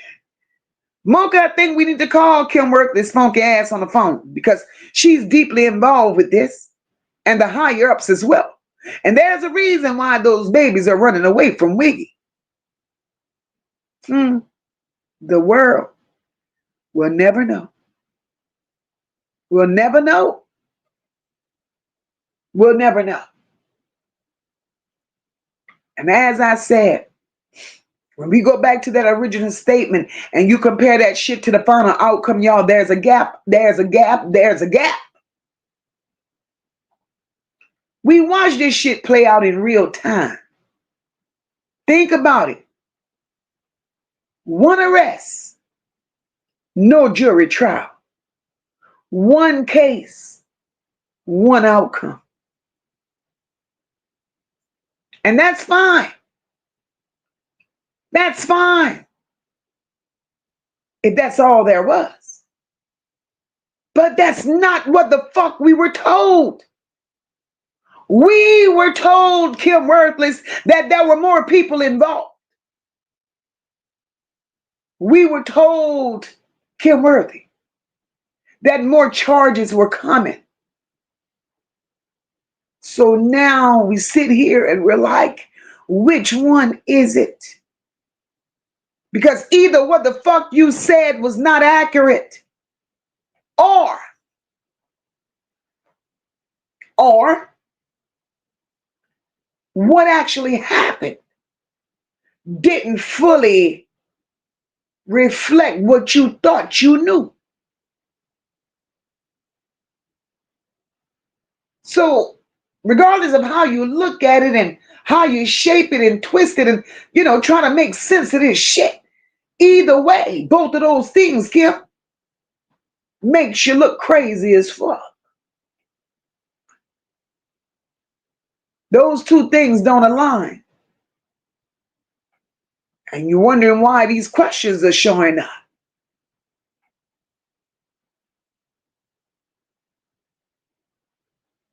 B: Mocha, I think we need to call Kim Work this funky ass on the phone because she's deeply involved with this and the higher ups as well. And there's a reason why those babies are running away from Wiggy. The world will never know. We'll never know. We'll never know. And as I said, when we go back to that original statement and you compare that shit to the final outcome, y'all, there's a gap, there's a gap, there's a gap. We watch this shit play out in real time. Think about it. One arrest, no jury trial. One case, one outcome. And that's fine. That's fine. If that's all there was. But that's not what the fuck we were told. We were told, Kim Worthless, that there were more people involved. We were told, Kim Worthy, that more charges were coming. So now we sit here and we're like, which one is it? Because either what the fuck you said was not accurate, or what actually happened didn't fully reflect what you thought you knew. So regardless of how you look at it and how you shape it and twist it and, try to make sense of this shit, either way, both of those things, Kim, makes you look crazy as fuck. Those two things don't align. And you're wondering why these questions are showing up.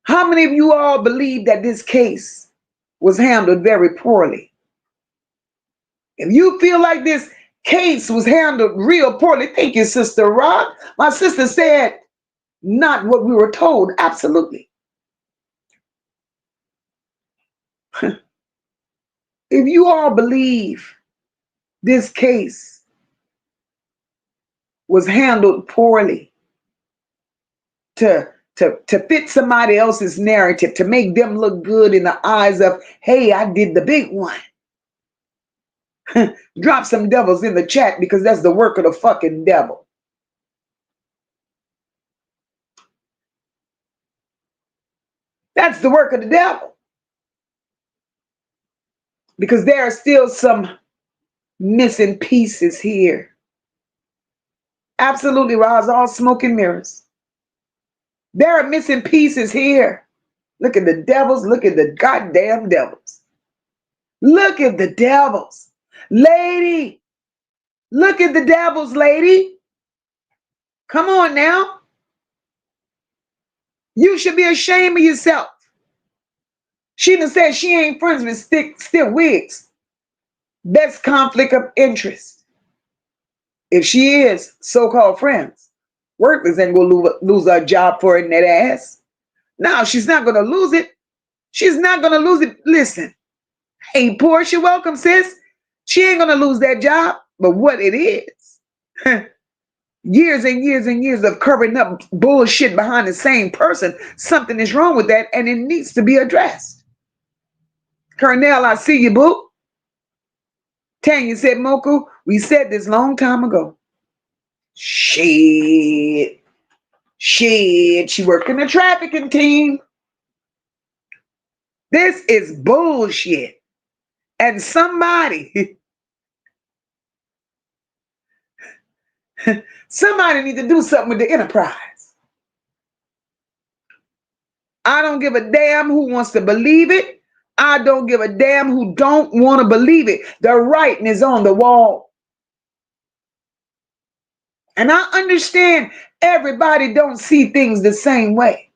B: How many of you all believe that this case was handled very poorly? If you feel like this case was handled real poorly, thank you, Sister Rod. My sister said, not what we were told. Absolutely. If you all believe this case was handled poorly to fit somebody else's narrative, to make them look good in the eyes of, hey, I did the big one. Drop some devils in the chat because that's the work of the fucking devil. That's the work of the devil. Because there are still some missing pieces here. Absolutely, Roz, all smoke and mirrors. There are missing pieces here. Look at the devils. Look at the goddamn devils. Look at the devils. Lady, look at the devils, lady. Come on now. You should be ashamed of yourself. She done said she ain't friends with stiff wigs. That's conflict of interest. If she is so-called friends, Worthless ain't gonna lose her job for it in that ass. No, she's not gonna lose it. She's not gonna lose it. Listen, hey, Portia, welcome, sis. She ain't gonna lose that job. But what it is, years and years and years of covering up bullshit behind the same person, something is wrong with that, and it needs to be addressed. Cornell, I see you, boo. Tanya said, Moca, we said this long time ago. Shit. She worked in the trafficking team. This is bullshit. And somebody need to do something with the enterprise. I don't give a damn who wants to believe it. I don't give a damn who don't want to believe it. The writing is on the wall. And I understand everybody don't see things the same way.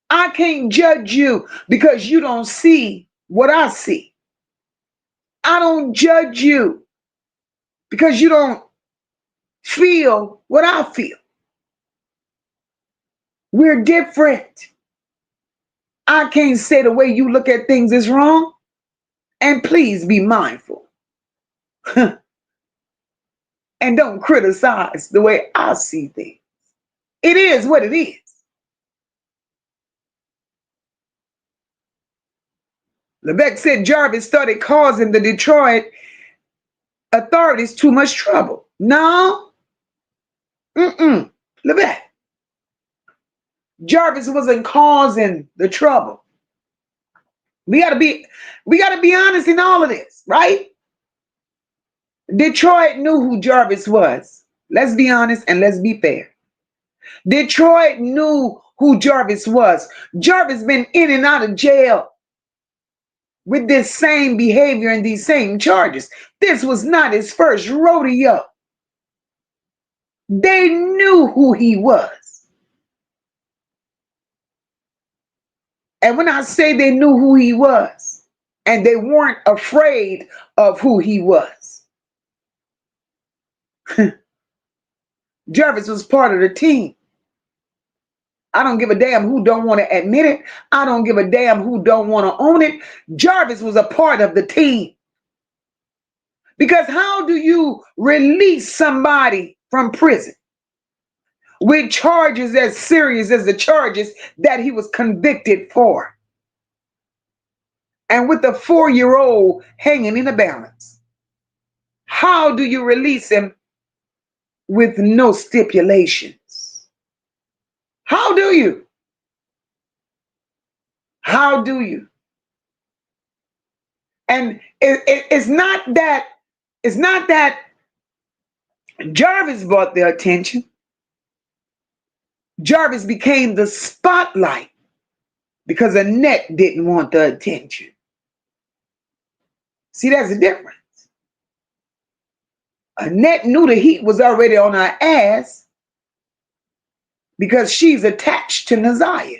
B: I can't judge you because you don't see what I see. I don't judge you because you don't feel what I feel. We're different. I can't say the way you look at things is wrong. And please be mindful. And don't criticize the way I see things. It is what it is. Lebec said Jarvis started causing the Detroit authorities too much trouble. No, Lebec. Jarvis wasn't causing the trouble. We gotta be honest in all of this, right? Detroit knew who Jarvis was. Let's be honest and let's be fair. Detroit knew who Jarvis was. Jarvis been in and out of jail with this same behavior and these same charges. This was not his first rodeo. They knew who he was. And when I say they knew who he was, and they weren't afraid of who he was, Jarvis was part of the team. I don't give a damn who don't want to admit it. I don't give a damn who don't want to own it. Jarvis was a part of the team. Because how do you release somebody from prison with charges as serious as the charges that he was convicted for? And with a 4-year-old hanging in the balance. How do you release him with no stipulations? How do you? How do you? And it's not that Jarvis brought their attention. Jarvis became the spotlight because Annette didn't want the attention. See, that's the difference. Annette knew the heat was already on her ass because she's attached to Naziah.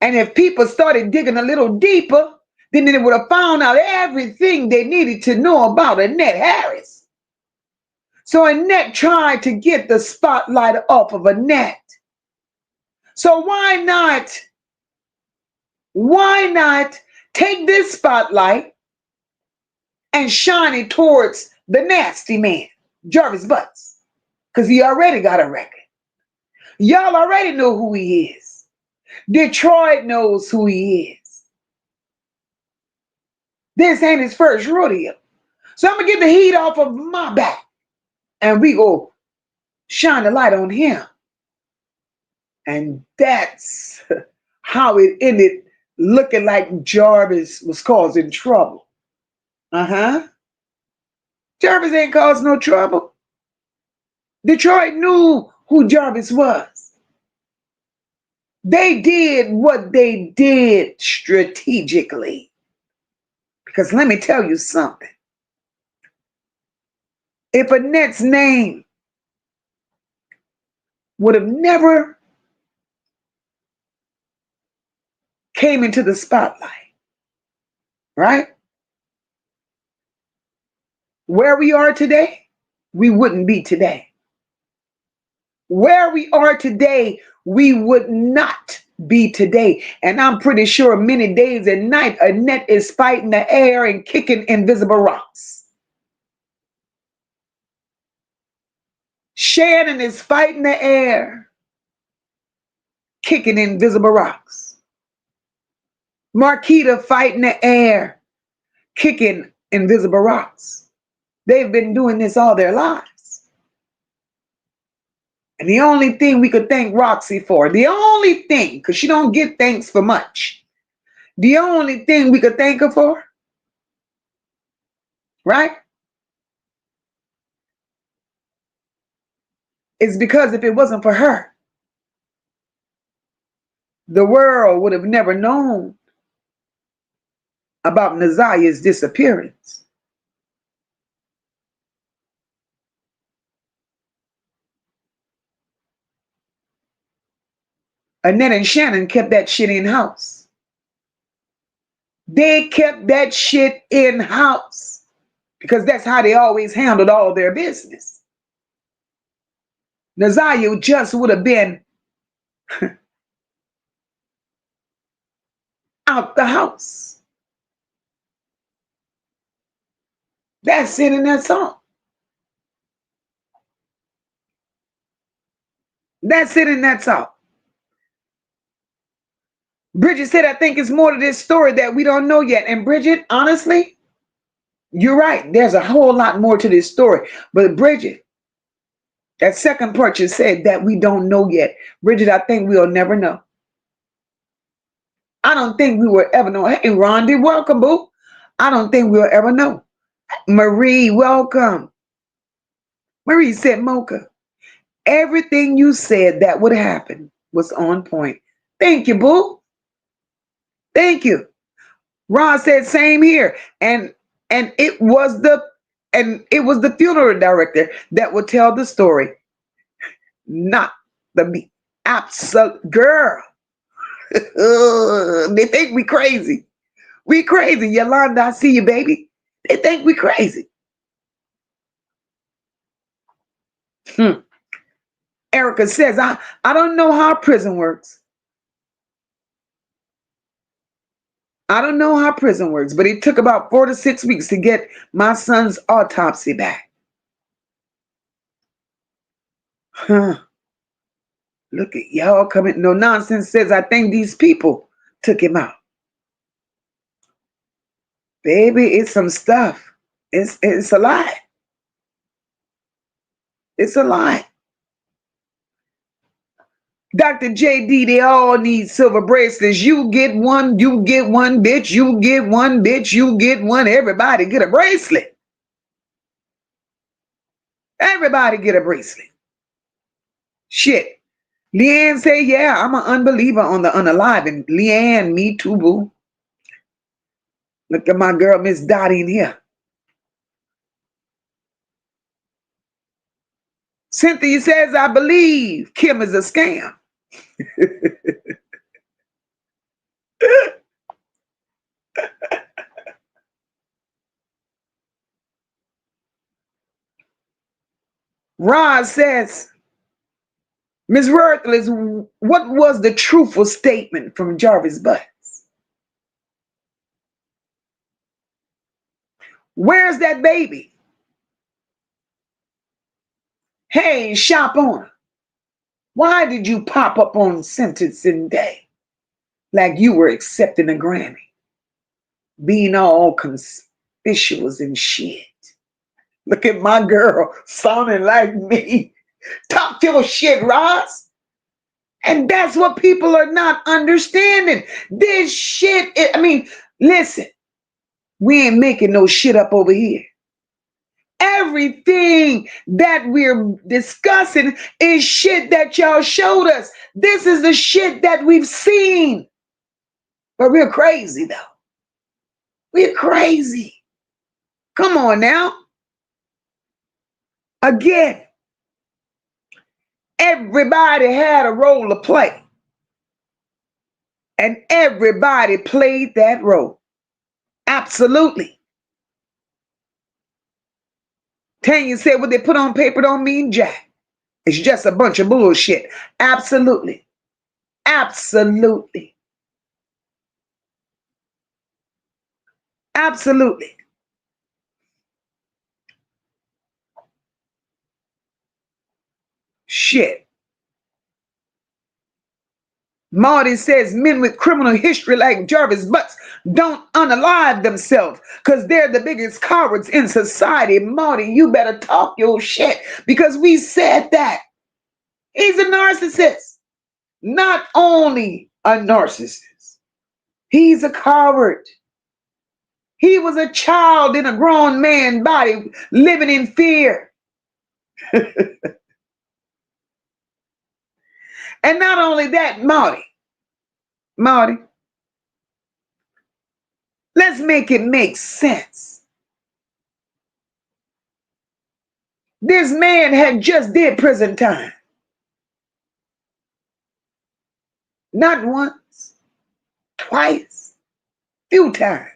B: And if people started digging a little deeper, then they would have found out everything they needed to know about Annette Harris. So Annette tried to get the spotlight off of Annette. So why not take this spotlight and shine it towards the nasty man, Jarvis Butts, because he already got a record. Y'all already know who he is. Detroit knows who he is. This ain't his first rodeo. So I'm going to get the heat off of my back and we go shine the light on him. And that's how it ended, looking like Jarvis was causing trouble. Jarvis ain't caused no trouble. Detroit knew who Jarvis was. They did what they did strategically. Because let me tell you something. If Annette's name would have never came into the spotlight, right? Where we are today, we wouldn't be today. Where we are today, we would not be today. And I'm pretty sure many days and night, Annette is fighting the air and kicking invisible rocks. Shannon is fighting the air, kicking invisible rocks. Marquita fighting the air, kicking invisible rocks. They've been doing this all their lives. And the only thing we could thank Roxy for, the only thing, because she don't get thanks for much, the only thing we could thank her for, right, is because if it wasn't for her, the world would have never known about Naziah's disappearance. Annette and Shannon kept that shit in house. They kept that shit in house because that's how they always handled all their business. Nazario just would have been out the house. That's it, and that's all. That's it, and that's all. Bridget said, I think it's more to this story that we don't know yet. And Bridget, honestly, you're right. There's a whole lot more to this story. But Bridget, that second part you said that we don't know yet. Bridget, I think we'll never know. I don't think we will ever know. Hey, Rondi, welcome, boo. I don't think we'll ever know. Marie, welcome. Marie said, Mocha, everything you said that would happen was on point. Thank you, boo. Thank you. Ron said, same here. And it was the funeral director that would tell the story, not the me. Absolute girl. They think we crazy. We crazy. Yolanda, I see you, baby. They think we crazy. Erica says, I don't know how prison works. I don't know how prison works, but it took about 4 to 6 weeks to get my son's autopsy back. Huh. Look at y'all coming. No nonsense says, I think these people took him out. Baby, it's some stuff. It's a lie. It's a lie. Dr. JD, they all need silver bracelets. You get one, bitch. You get one, bitch. You get one. Everybody get a bracelet. Everybody get a bracelet. Shit. Leanne say, yeah, I'm an unbeliever on the unaliving. Leanne, me too, boo. Look at my girl, Miss Dottie in here. Cynthia says, I believe Kim is a scam. Ron says, Ms. Worthless, what was the truthful statement from Jarvis Butts? Where's that baby? Hey, shop on. Why did you pop up on sentencing day like you were accepting a Grammy? Being all conspicuous and shit. Look at my girl sounding like me. Talk your shit, Ross. And that's what people are not understanding. This shit, listen, we ain't making no shit up over here. Everything that we're discussing is shit that y'all showed us. This is the shit that we've seen. But we're crazy, though. We're crazy. Come on now. Again, everybody had a role to play. And everybody played that role. Absolutely. Tanya said what they put on paper don't mean jack. It's just a bunch of bullshit. Absolutely. Absolutely. Absolutely. Shit. Marty says men with criminal history like Jarvis Butts don't unalive themselves because they're the biggest cowards in society. Marty, you better talk your shit because we said that. He's a narcissist. Not only a narcissist, he's a coward. He was a child in a grown man's body living in fear. And not only that, Marty, let's make it make sense. This man had just did prison time. Not once, twice, Few times.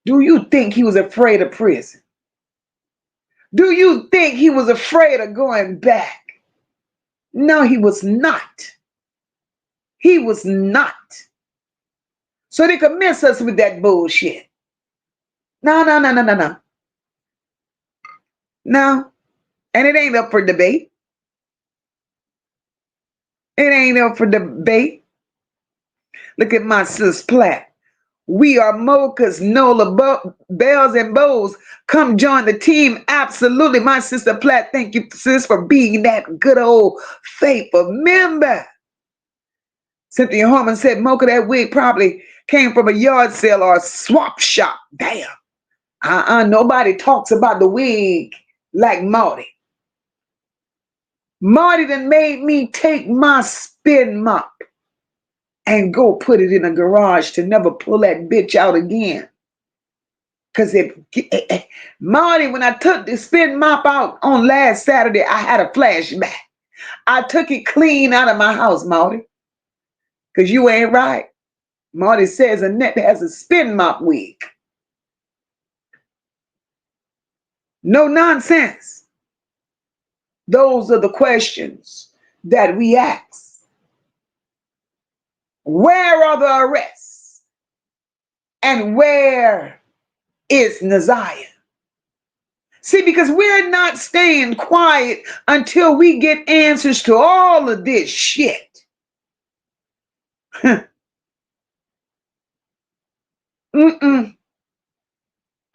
B: Do you think he was afraid of prison? Do you think he was afraid of going back? No, he was not. He was not. So they could miss us with that bullshit. No, no, no, no, no, no. No. And it ain't up for debate. It ain't up for debate. Look at my sis Platt. We are Moca's, Nola, Bells and Bows. Come join the team. Absolutely. My sister Platt, thank you, sis, for being that good old faithful member. Cynthia Harmon said Moca, that wig probably came from a yard sale or a swap shop. Damn. Nobody talks about the wig like Marty. Marty done made me take my spin mop and go put it in a garage to never pull that bitch out again. Because Marty, when I took the spin mop out on last Saturday, I had a flashback. I took it clean out of my house, Marty. Because you ain't right. Marty says Annette has a spin mop wig. No nonsense. Those are the questions that we ask. Where are the arrests? And where is Naziah? See, because we're not staying quiet until we get answers to all of this shit. Mm-mm.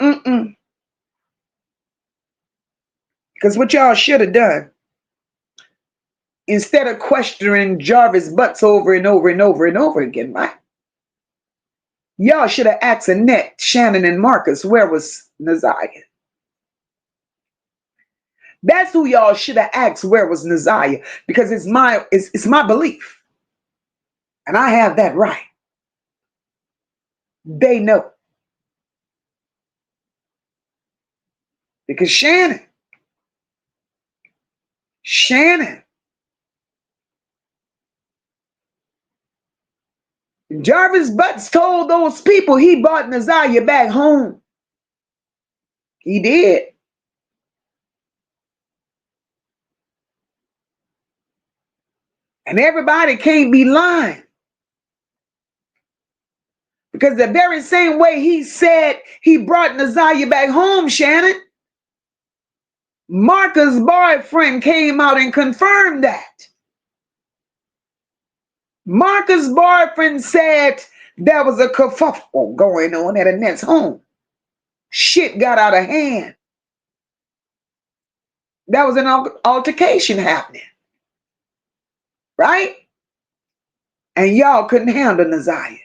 B: Mm-mm. Because what y'all should have done, instead of questioning Jarvis Butts over and over and over and over again, right? Y'all should have asked Annette, Shannon, and Marcus, where was Naziah? That's who y'all should have asked, where was Naziah? Because it's my belief. And I have that right. They know. Because Shannon, Jarvis Butts told those people he brought Naziah back home. He did. And everybody can't be lying. Because the very same way he said he brought Naziah back home, Shannon, Marcus' boyfriend came out and confirmed that. Marcus' boyfriend said there was a kerfuffle going on at Annette's home. Shit got out of hand. There was an altercation happening. Right? And y'all couldn't handle Naziah.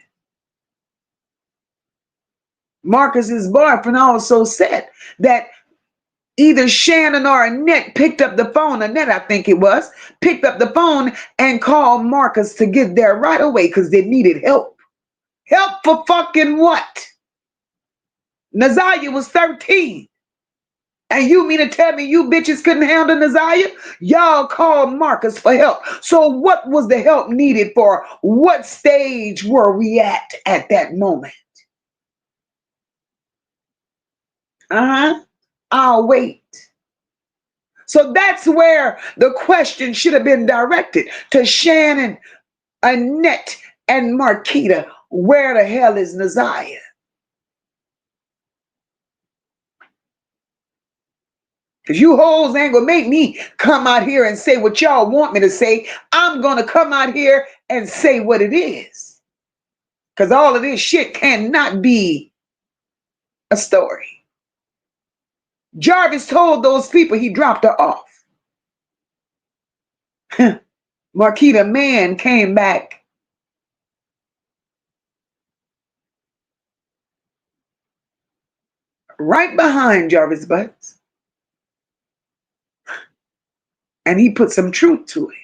B: Marcus's boyfriend also said that either Shannon or Annette picked up the phone, Annette I think it was, picked up the phone and called Marcus to get there right away because they needed help. Help for fucking what? Naziah was 13. And you mean to tell me you bitches couldn't handle Naziah? Y'all called Marcus for help. So what was the help needed for? What stage were we at that moment? I'll wait. So that's where the question should have been directed to Shannon, Annette, and Marquita. Where the hell is Naziah? Because you hoes ain't gonna make me come out here and say what y'all want me to say. I'm gonna come out here and say what it is. Because all of this shit cannot be a story. Jarvis told those people he dropped her off. Marquita Mann came back right behind Jarvis Butts. And he put some truth to it.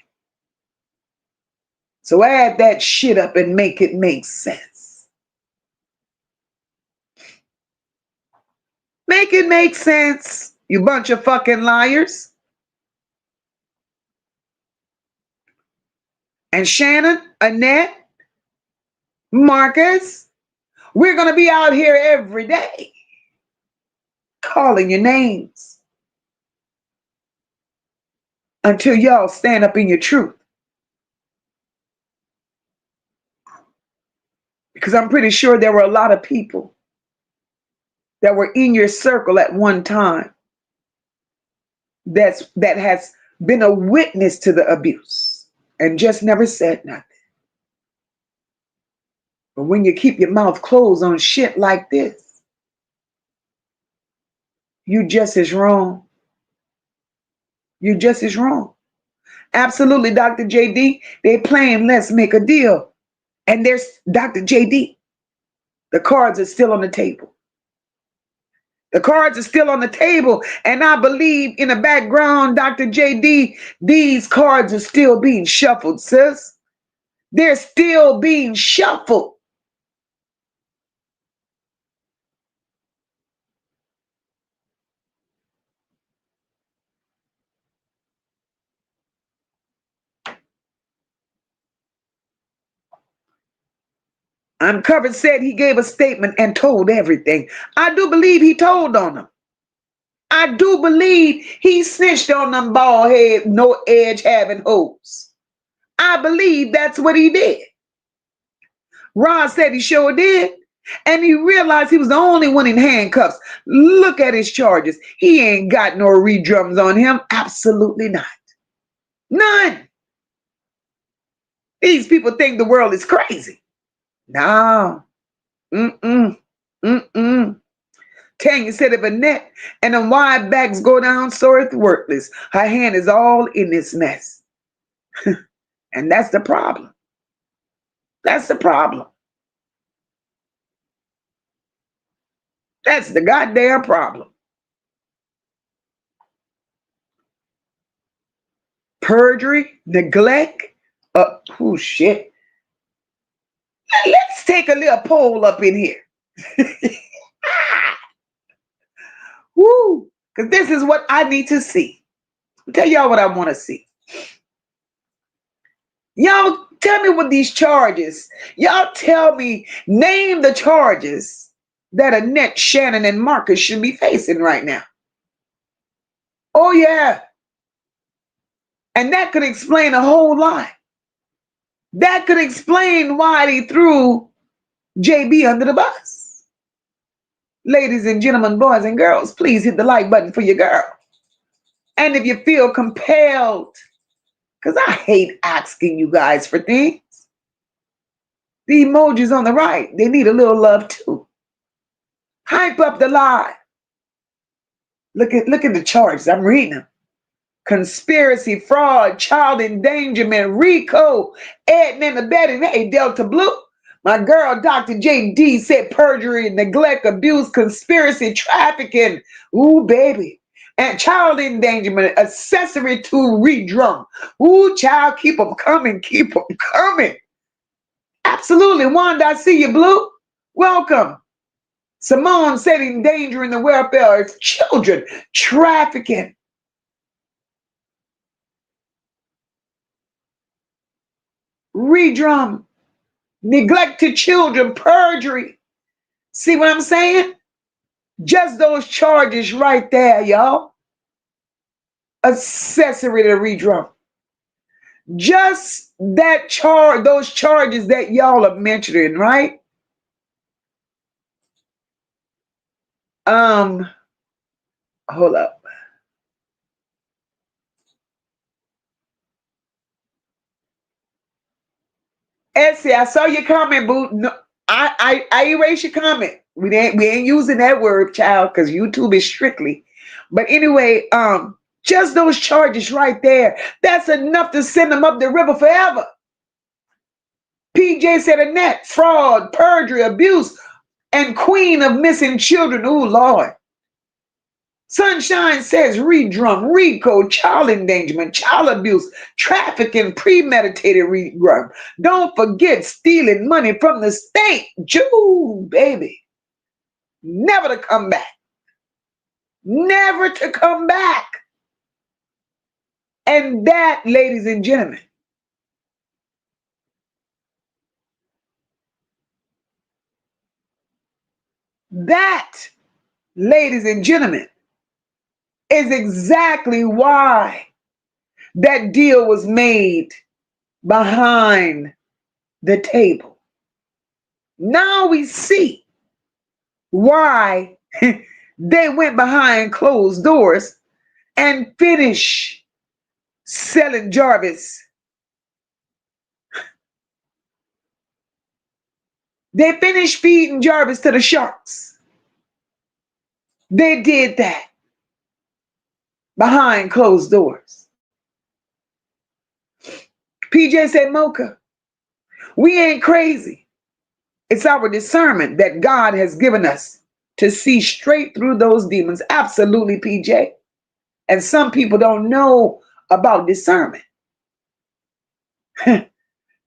B: So add that shit up and make it make sense. Make it make sense, you bunch of fucking liars. And Shannon, Annette, Marcus, We're going to be out here every day calling your names until y'all stand up in your truth. Because I'm pretty sure there were a lot of people that were in your circle at one time that has been a witness to the abuse and just never said nothing. But when you keep your mouth closed on shit like this, you just as wrong. You're just as wrong. Absolutely, Dr. JD. They playing let's make a deal. And there's Dr. JD. The cards are still on the table. The cards are still on the table. And I believe in the background, Dr. JD, these cards are still being shuffled, sis. They're still being shuffled. Uncovered said he gave a statement and told everything. I do believe he told on them. I do believe he snitched on them bald head, no edge having hoes. I believe that's what he did. Ron said he sure did. And he realized he was the only one in handcuffs. Look at his charges. He ain't got no redrums on him. Absolutely not. None. These people think the world is crazy. No. Mm-mm. Mm-mm. Tanya said if a net and the wide backs go down, so it's worthless. Her hand is all in this mess. And that's the problem. That's the problem. That's the goddamn problem. Perjury, neglect. Oh shit. Let's take a little poll up in here. Woo. Because this is what I need to see. I'll tell y'all what I want to see. Y'all tell me what these charges. Y'all tell me, name the charges that Annette, Shannon, and Marcus should be facing right now. Oh, yeah. And that could explain a whole lot. That could explain why they threw JB under the bus. Ladies and gentlemen, boys and girls, please hit the like button for your girl. And if you feel compelled, because I hate asking you guys for things, the emojis on the right, they need a little love too. Hype up the lie. Look at the charges. I'm reading them. Conspiracy, fraud, child endangerment, RICO, aiding and abetting. Hey, Delta Blue. My girl, Dr. JD, said perjury, neglect, abuse, conspiracy, trafficking. Ooh, baby. And child endangerment, accessory to redrum. Ooh, child, keep them coming, keep them coming. Absolutely. Wanda, I see you, Blue. Welcome. Simone said endangering the welfare of children, trafficking. Redrum, neglected children, perjury. See what I'm saying? Just those charges right there, y'all. Accessory to redrum. Just that charge, those charges that y'all are mentioning, right? Hold up. Essie, I saw your comment, boo. No, I erase your comment. We ain't using that word, child, because YouTube is strictly. But anyway, just those charges right there, that's enough to send them up the river forever. PJ said Annette, fraud, perjury, abuse, and queen of missing children. Oh, Lord. Sunshine says redrum, RICO, child endangerment, child abuse, trafficking, premeditated redrum. Don't forget stealing money from the state. Jew, baby. Never to come back. Never to come back. And that, ladies and gentlemen, That, ladies and gentlemen, is exactly why that deal was made behind the table. Now we see why they went behind closed doors and finished selling Jarvis. They finished feeding Jarvis to the sharks. They did that behind closed doors. PJ said, Mocha, we ain't crazy. It's our discernment that God has given us to see straight through those demons. Absolutely, PJ. And some people don't know about discernment. And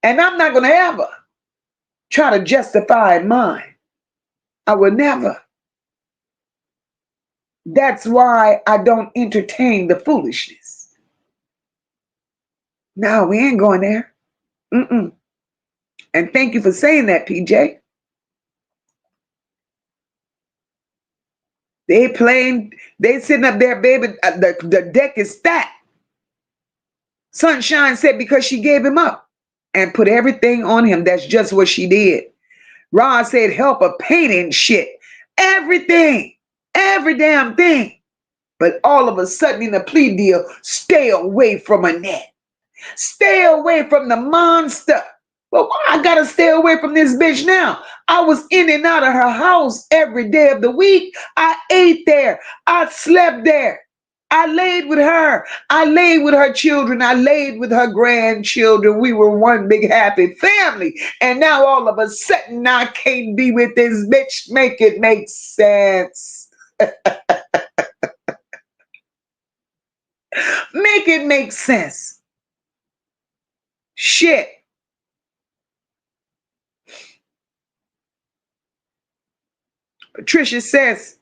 B: I'm not going to ever try to justify mine. I will never. That's why I don't entertain the foolishness. No, we ain't going there. Mm-mm. And thank you for saying that, PJ. They playing, they sitting up there, baby. The deck is stacked. Sunshine said because she gave him up and put everything on him. That's just what she did. Rod said help her painting shit. Everything. Every damn thing. But all of a sudden in the plea deal, stay away from Annette. Stay away from the monster. Well, why I gotta stay away from this bitch now? I was in and out of her house every day of the week. I ate there. I slept there. I laid with her. I laid with her children. I laid with her grandchildren. We were one big happy family. And now all of a sudden I can't be with this bitch. Make it make sense. Make it make sense. Shit. Patricia says,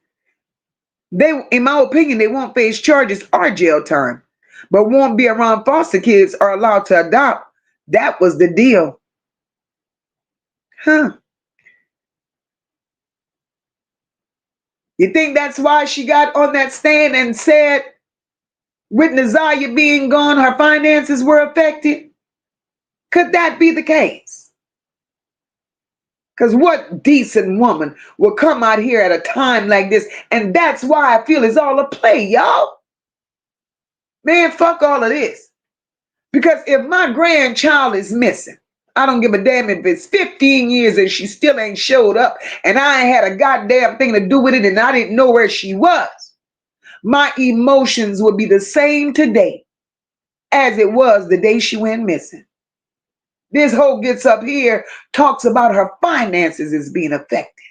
B: they, in my opinion, they won't face charges or jail time, but won't be around foster kids or allowed to adopt. That was the deal. Huh. You think that's why she got on that stand and said, with Nazaya being gone, her finances were affected? Could that be the case? Because what decent woman will come out here at a time like this? And that's why I feel it's all a play, y'all. Man, fuck all of this. Because if my grandchild is missing, I don't give a damn if it's 15 years and she still ain't showed up and I ain't had a goddamn thing to do with it and I didn't know where she was. My emotions would be the same today as it was the day she went missing. This hoe gets up here, talks about her finances as being affected.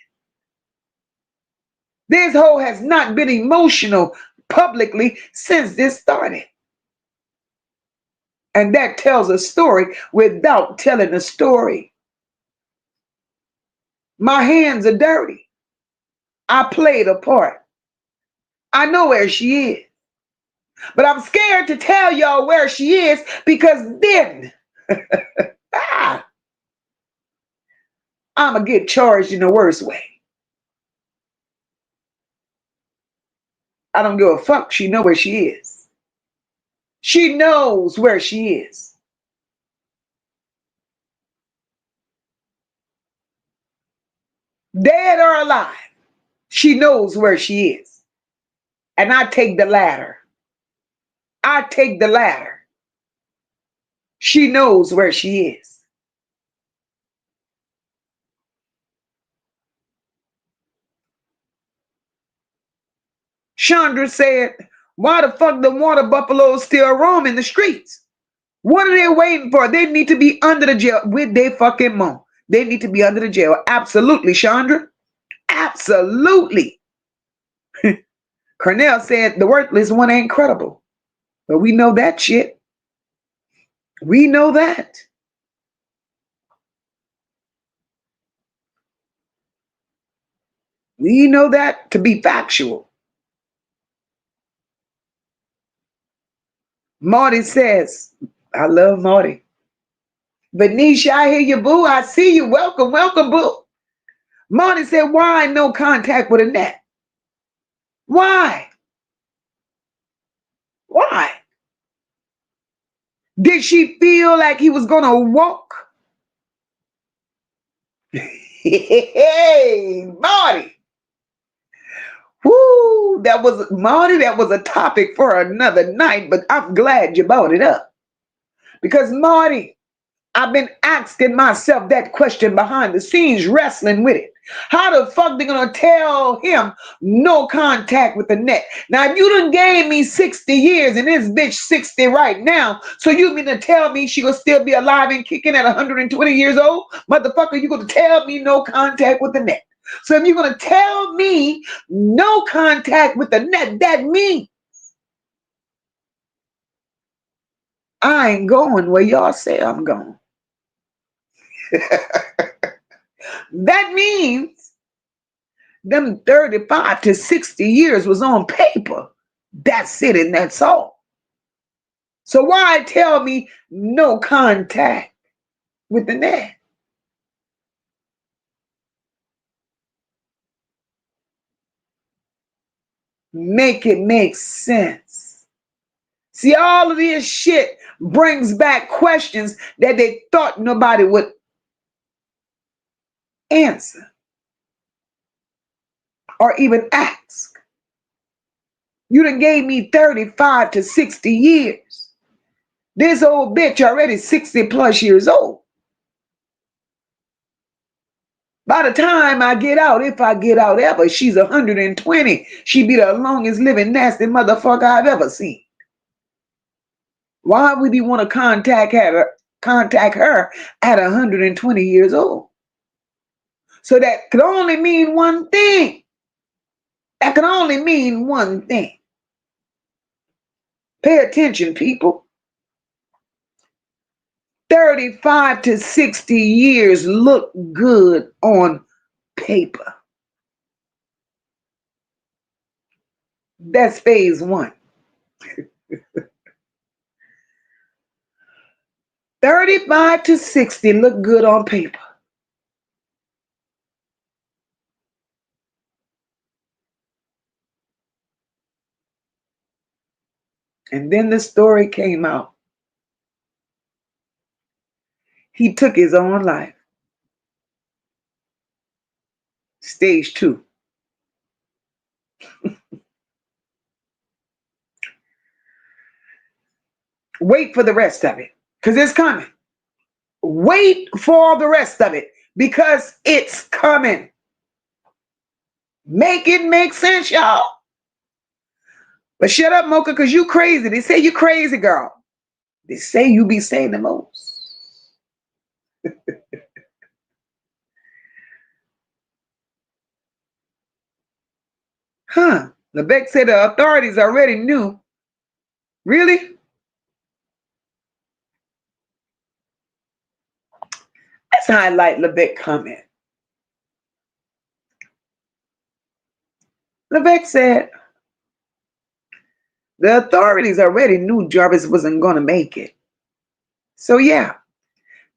B: This hoe has not been emotional publicly since this started. And that tells a story without telling a story. My hands are dirty. I played a part. I know where she is. But I'm scared to tell y'all where she is because then I'm going to get charged in the worst way. I don't give a fuck. She know where she is. She knows where she is. Dead or alive, she knows where she is. And I take the latter. I take the latter. She knows where she is. Chandra said, why the fuck the water buffaloes still roam in the streets? What are they waiting for? They need to be under the jail with their fucking mom. They need to be under the jail. Absolutely, Chandra. Absolutely. Cornell said the worthless one ain't credible. But we know that shit. We know that. We know that to be factual. Marty says, I love Marty. Venetia, I hear you, boo. I see you. Welcome, welcome, boo. Marty said, why no contact with Annette? Why? Why? Did she feel like he was going to walk? Hey, Marty. Whoo, that was Marty. That was a topic for another night, but I'm glad you brought it up. Because Marty, I've been asking myself that question behind the scenes, wrestling with it. How the fuck they gonna tell him no contact with the net? Now, if you done gave me 60 years and this bitch 60 right now, so you mean to tell me she gonna still be alive and kicking at 120 years old? Motherfucker, you gonna tell me no contact with the net? So if you're gonna tell me no contact with the net, that means I ain't going where y'all say I'm going. That means them 35 to 60 years was on paper. That's it and that's all. So why tell me no contact with the net? Make it make sense. See, all of this shit brings back questions that they thought nobody would answer or even ask. You done gave me 35 to 60 years. This old bitch already 60 plus years old. By the time I get out, if I get out ever, she's 120. She be the longest living nasty motherfucker I've ever seen. Why would he want to contact her at 120 years old? So that could only mean one thing. That can only mean one thing. Pay attention, people. 35 to 60 years look good on paper. That's phase one. 35 to 60 look good on paper. And then the story came out. He took his own life. Stage 2. Wait for the rest of it, because it's coming. Wait for the rest of it, because it's coming. Make it make sense, y'all. But shut up, Mocha, because you crazy. They say you crazy, girl. They say you be saying the most. Huh. Lebec said the authorities already knew. Really? Let's highlight Lebec comment. Lebec said the authorities already knew Jarvis wasn't going to make it. So yeah,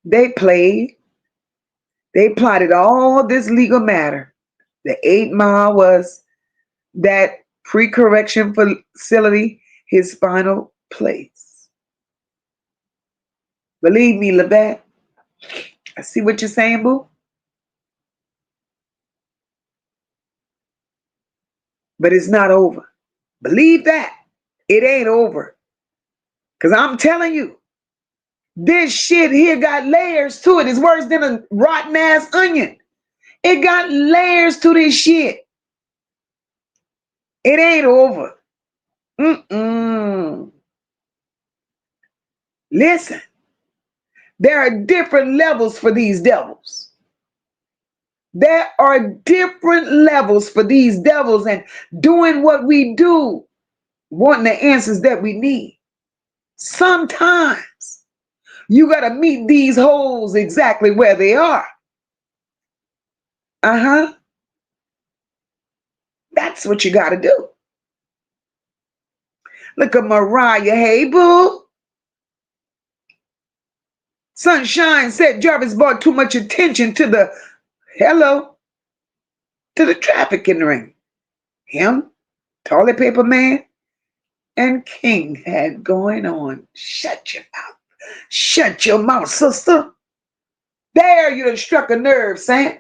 B: they played. They plotted all this legal matter. The 8 Mile was that pre-correction facility, his final place. Believe me, Lebec, I see what you're saying, boo. But it's not over. Believe that. It ain't over. Because I'm telling you, this shit here got layers to it. It's worse than a rotten ass onion. It got layers to this shit. It ain't over. Listen, there are different levels for these devils. There are different levels for these devils, and doing what we do, wanting the answers that we need. Sometimes you got to meet these holes exactly where they are. That's what you got to do. Look at Mariah. Hey, boo. Sunshine said Jarvis brought too much attention to the hello. to the trafficking ring. Him, toilet paper man, and King had going on. Shut your mouth. Shut your mouth, sister. There you done struck a nerve, Sam.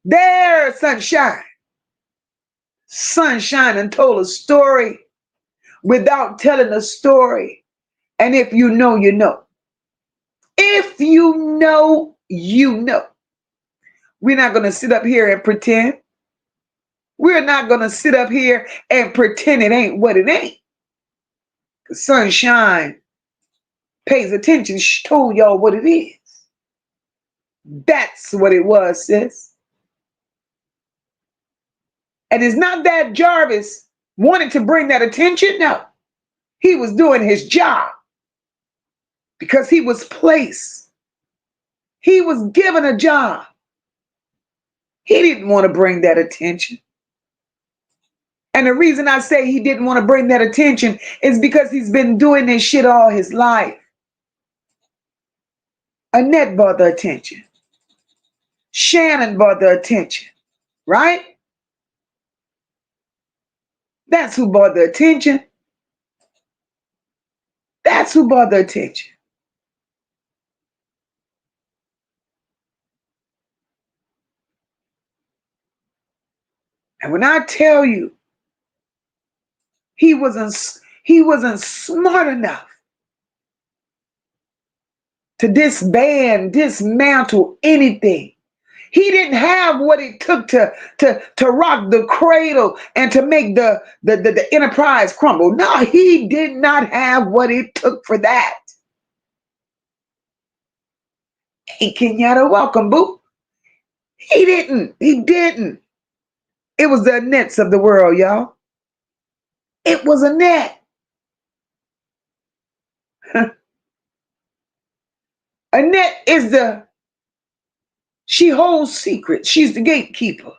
B: There, Sunshine. Sunshine and told a story without telling a story. And if you know, you know. If you know, you know. We're not going to sit up here and pretend. We're not going to sit up here and pretend it ain't what it ain't. Sunshine pays attention. She told y'all what it is. That's what it was, sis. And it's not that Jarvis wanted to bring that attention. No. He was doing his job because he was placed. He was given a job. He didn't want to bring that attention. And the reason I say he didn't want to bring that attention is because he's been doing this shit all his life. Annette brought the attention. Shannon brought the attention, right? That's who brought the attention. That's who brought the attention. And when I tell you, he wasn't smart enough to dismantle anything. He didn't have what it took to rock the cradle and to make the enterprise crumble. No, he did not have what it took for that. Hey, Kenyatta, welcome, boo. He didn't. It was the Annettes of the world, y'all. It was Annette. Annette is she holds secrets. She's the gatekeeper.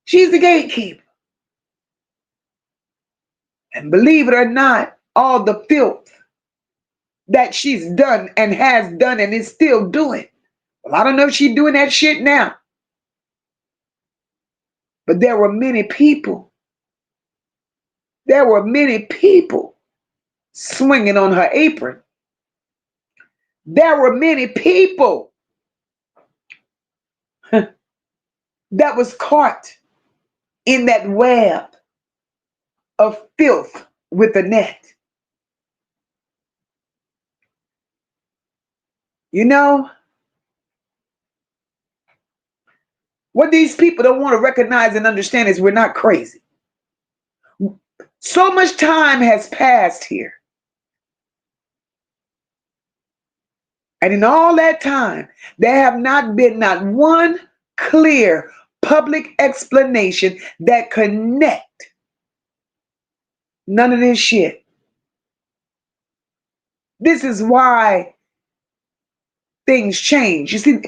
B: She's the gatekeeper. And believe it or not, all the filth that she's done and has done and is still doing. Well, I don't know if she's doing that shit now. But there were many people. There were many people swinging on her apron. There were many people that was caught in that web of filth with a net. You know, what these people don't want to recognize and understand is we're not crazy. So much time has passed here. And in all that time, there have not been not one clear public explanation that connect none of this shit. This is why things change. You see,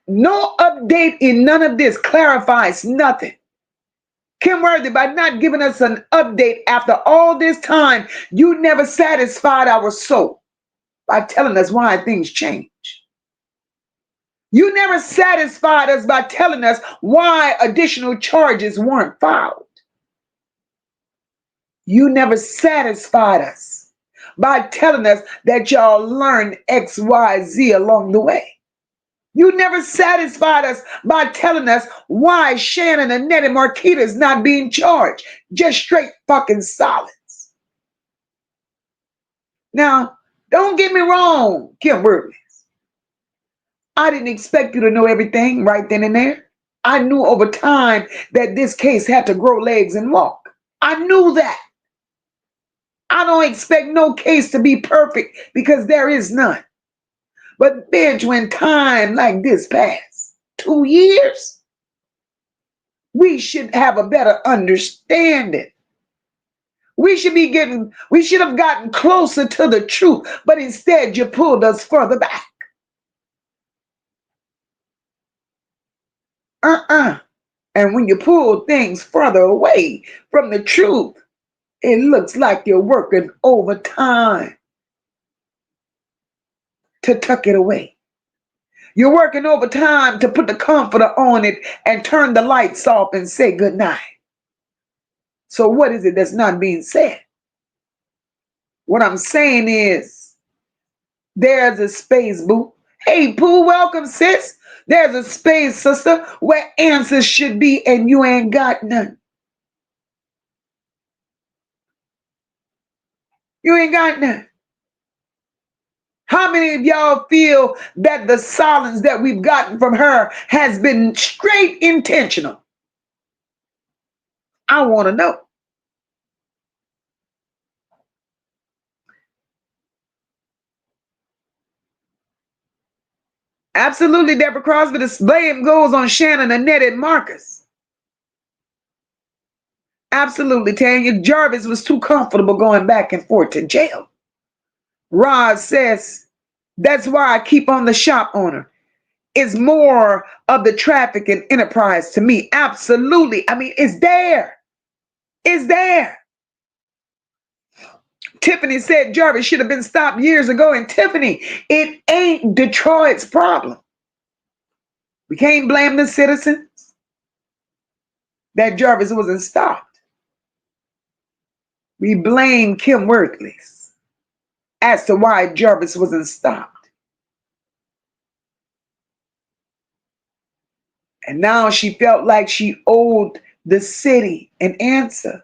B: no update in none of this clarifies nothing. Kim Worthy, by not giving us an update after all this time, you never satisfied our soul by telling us why things change. You never satisfied us by telling us why additional charges weren't filed. You never satisfied us by telling us that y'all learned X, Y, Z along the way. You never satisfied us by telling us why Shannon, Annette, and Marquita is not being charged. Just straight fucking silence. Now, don't get me wrong, Kim Worthy. I didn't expect you to know everything right then and there. I knew over time that this case had to grow legs and walk. I knew that. I don't expect no case to be perfect because there is none. But bitch, when time like this passed, 2 years, we should have a better understanding. We should have gotten closer to the truth, but instead you pulled us further back. And when you pull things further away from the truth, it looks like you're working overtime to tuck it away. You're working overtime to put the comforter on it and turn the lights off and say goodnight. So what is it that's not being said? What I'm saying is there's a space, boo. Hey, Pooh, welcome, sis. There's a space, sister, where answers should be, and you ain't got none. You ain't got none. How many of y'all feel that the silence that we've gotten from her has been straight intentional? I want to know. Absolutely, Deborah Crosby. The blame goes on Shannon, Annette, and Marcus. Absolutely, Tanya. Jarvis was too comfortable going back and forth to jail. Rod says, that's why I keep on the shop owner. It's more of the traffic and enterprise to me. Absolutely. I mean, it's there. It's there. Tiffany said Jarvis should have been stopped years ago. And Tiffany, it ain't Detroit's problem. We can't blame the citizens that Jarvis wasn't stopped. We blame Kim Worthley's as to why Jarvis wasn't stopped. And now she felt like she owed the city an answer.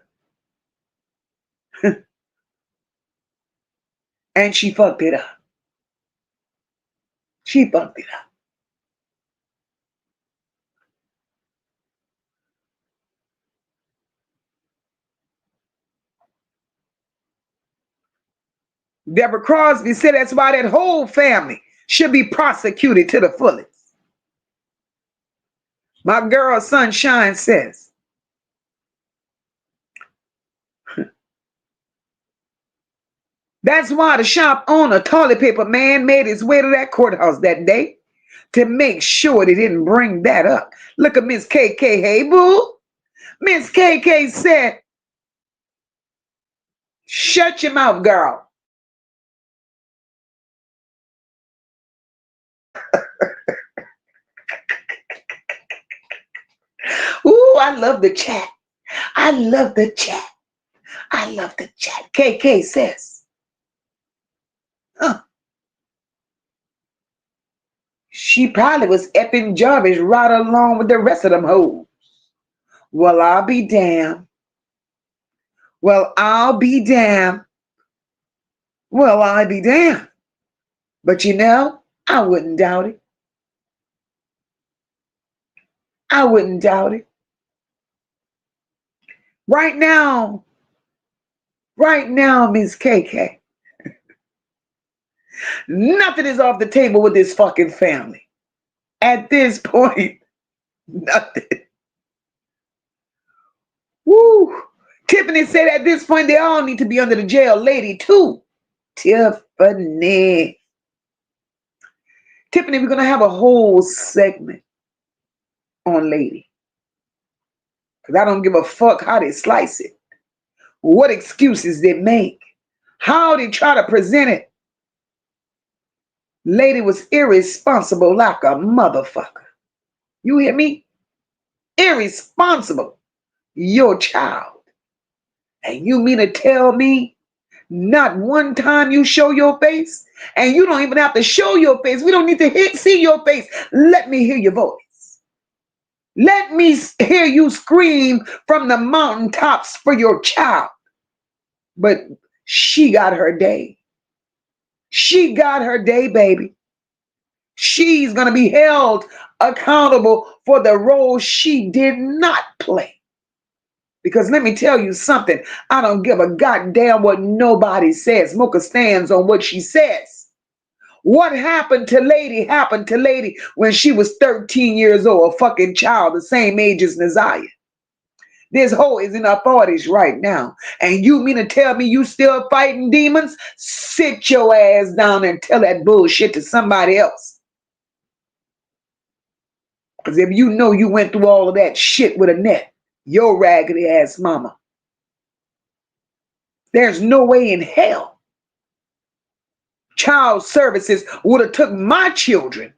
B: And she fucked it up. She fucked it up. Deborah Crosby said that's why that whole family should be prosecuted to the fullest. My girl Sunshine says, that's why the shop owner, toilet paper man, made his way to that courthouse that day to make sure they didn't bring that up. Look at Miss KK. Hey, boo. Miss KK said, shut your mouth, girl. Ooh, I love the chat. I love the chat. I love the chat. KK says, huh. She probably was effing Jarvis right along with the rest of them hoes. Well, I'll be damned. Well, I'll be damned. Well, I'll be damned. But you know, I wouldn't doubt it. I wouldn't doubt it. Right now, Miss KK, nothing is off the table with this fucking family. At this point, nothing. Woo! Tiffany said at this point they all need to be under the jail lady too. Tiffany, we're gonna have a whole segment on lady. Because I don't give a fuck how they slice it. What excuses they make. How they try to present it. Lady was irresponsible like a motherfucker. You hear me? Irresponsible. Your child. And you mean to tell me not one time you show your face? And you don't even have to show your face. We don't need to see your face. Let me hear your voice. Let me hear you scream from the mountaintops for your child. But she got her day. She got her day, baby. She's going to be held accountable for the role she did not play. Because let me tell you something. I don't give a goddamn what nobody says. Moca stands on what she says. What happened to lady when she was 13 years old, a fucking child, the same age as Naziah. This hoe is in her 40s right now. And you mean to tell me you still fighting demons? Sit your ass down and tell that bullshit to somebody else. Because if you know you went through all of that shit with Annette, your raggedy ass mama, there's no way in hell Child Services would have took my children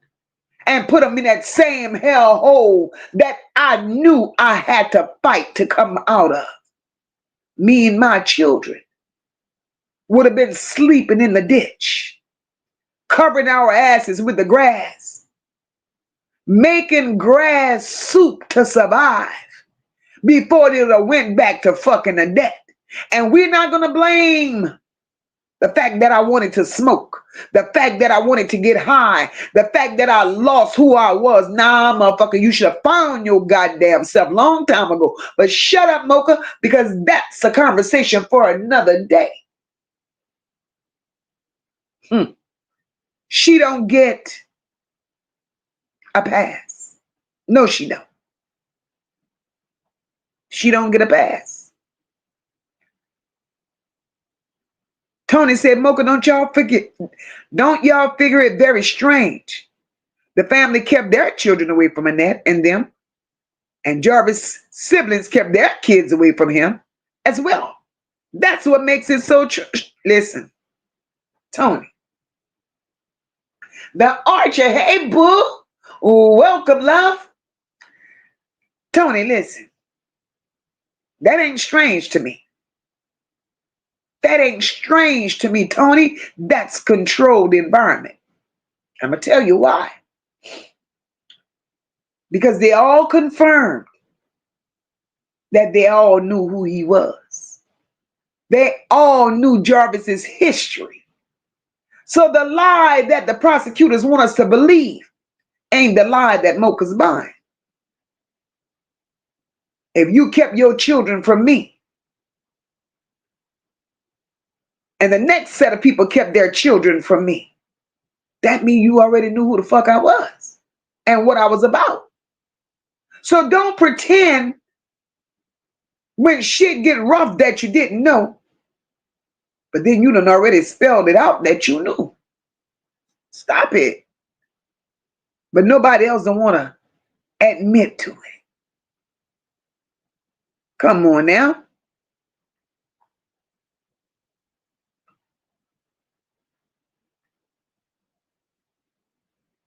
B: and put them in that same hell hole that I knew I had to fight to come out of. Me and my children would have been sleeping in the ditch, covering our asses with the grass, making grass soup to survive before they would have went back to fucking the death. And we're not going to blame the fact that I wanted to smoke, the fact that I wanted to get high, the fact that I lost who I was. Nah, motherfucker, you should have found your goddamn self long time ago. But shut up, Mocha, because that's a conversation for another day. She don't get a pass. No, she don't. She don't get a pass. Tony said, Mocha, don't y'all figure it very strange? The family kept their children away from Annette and them, and Jarvis' siblings kept their kids away from him as well. That's what makes it so true. Listen, Tony, the Archer, hey boo, welcome, love. Tony, listen, that ain't strange to me. That ain't strange to me, Tony. That's controlled environment. I'm going to tell you why. Because they all confirmed that they all knew who he was. They all knew Jarvis's history. So the lie that the prosecutors want us to believe ain't the lie that Mocha's buying. If you kept your children from me, and the next set of people kept their children from me, that means you already knew who the fuck I was and what I was about. So don't pretend when shit get rough that you didn't know, but then you done already spelled it out that you knew. Stop it. But nobody else don't want to admit to it. Come on now.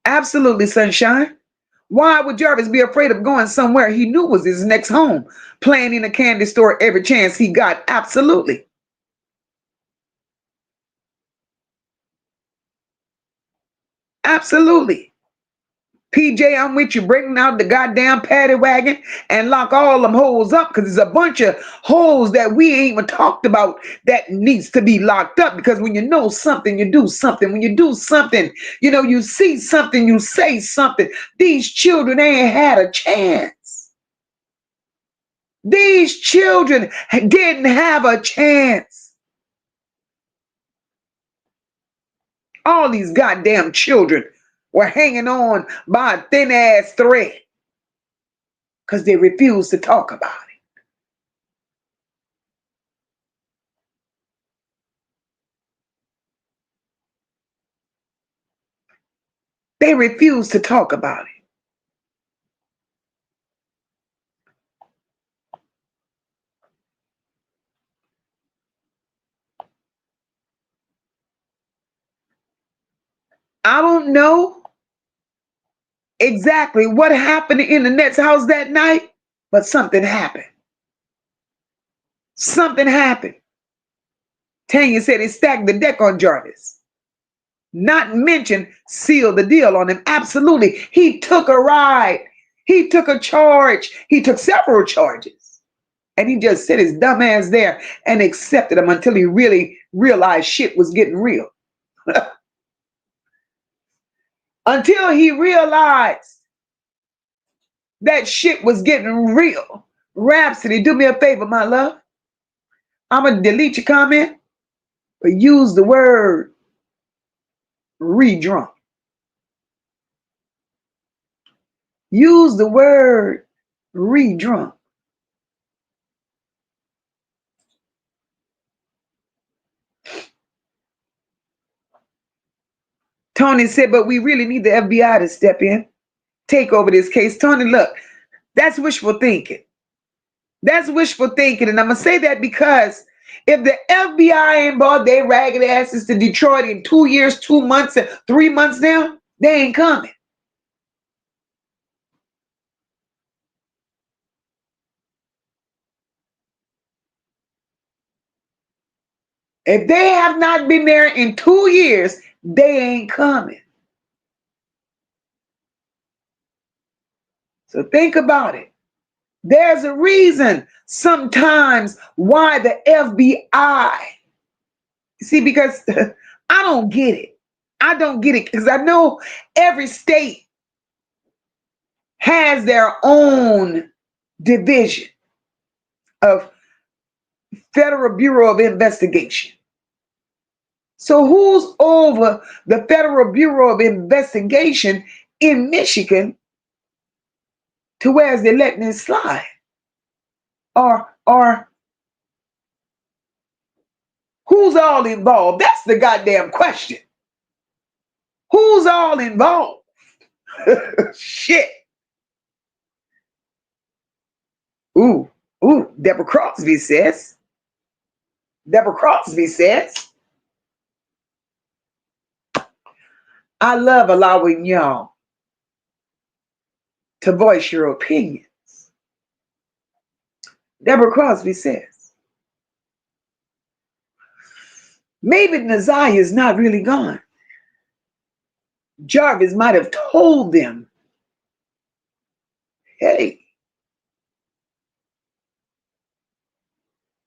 B: Absolutely, sunshine. Why would Jarvis be afraid of going somewhere he knew was his next home, playing in a candy store every chance he got? Absolutely. Absolutely. PJ, I'm with you. Bringing out the goddamn paddy wagon and lock all them holes up, because there's a bunch of holes that we ain't even talked about that needs to be locked up. Because when you know something, you do something. When you do something, you see something, you say something. These children ain't had a chance. These children didn't have a chance. All these goddamn children were hanging on by a thin ass thread because they refused to talk about it. They refused to talk about it. I don't know exactly what happened in the Nets house that night, but something happened. Something happened. Tanya said he stacked the deck on Jarvis. Not mention sealed the deal on him. Absolutely. He took a ride. He took a charge. He took several charges. And he just sit his dumb ass there and accepted them until he really realized shit was getting real. Until he realized that shit was getting real. Rhapsody, do me a favor, my love. I'm going to delete your comment, but use the word re-drunk. Use the word re-drunk. Tony said, but we really need the FBI to step in, take over this case. Tony, look, that's wishful thinking. That's wishful thinking. And I'm going to say that because if the FBI ain't brought their ragged asses to Detroit in 2 years, 2 months, and 3 months now, they ain't coming. If they have not been there in 2 years, they ain't coming. So think about it. There's a reason sometimes why the FBI, see, because I don't get it. I don't get it because I know every state has their own division of Federal Bureau of Investigation. So who's over the Federal Bureau of Investigation in Michigan to where they're letting it slide? Or who's all involved? That's the goddamn question. Who's all involved? Shit. Ooh, Deborah Crosby says. I love allowing y'all to voice your opinions. Deborah Crosby says, maybe Naziah is not really gone. Jarvis might have told them, hey,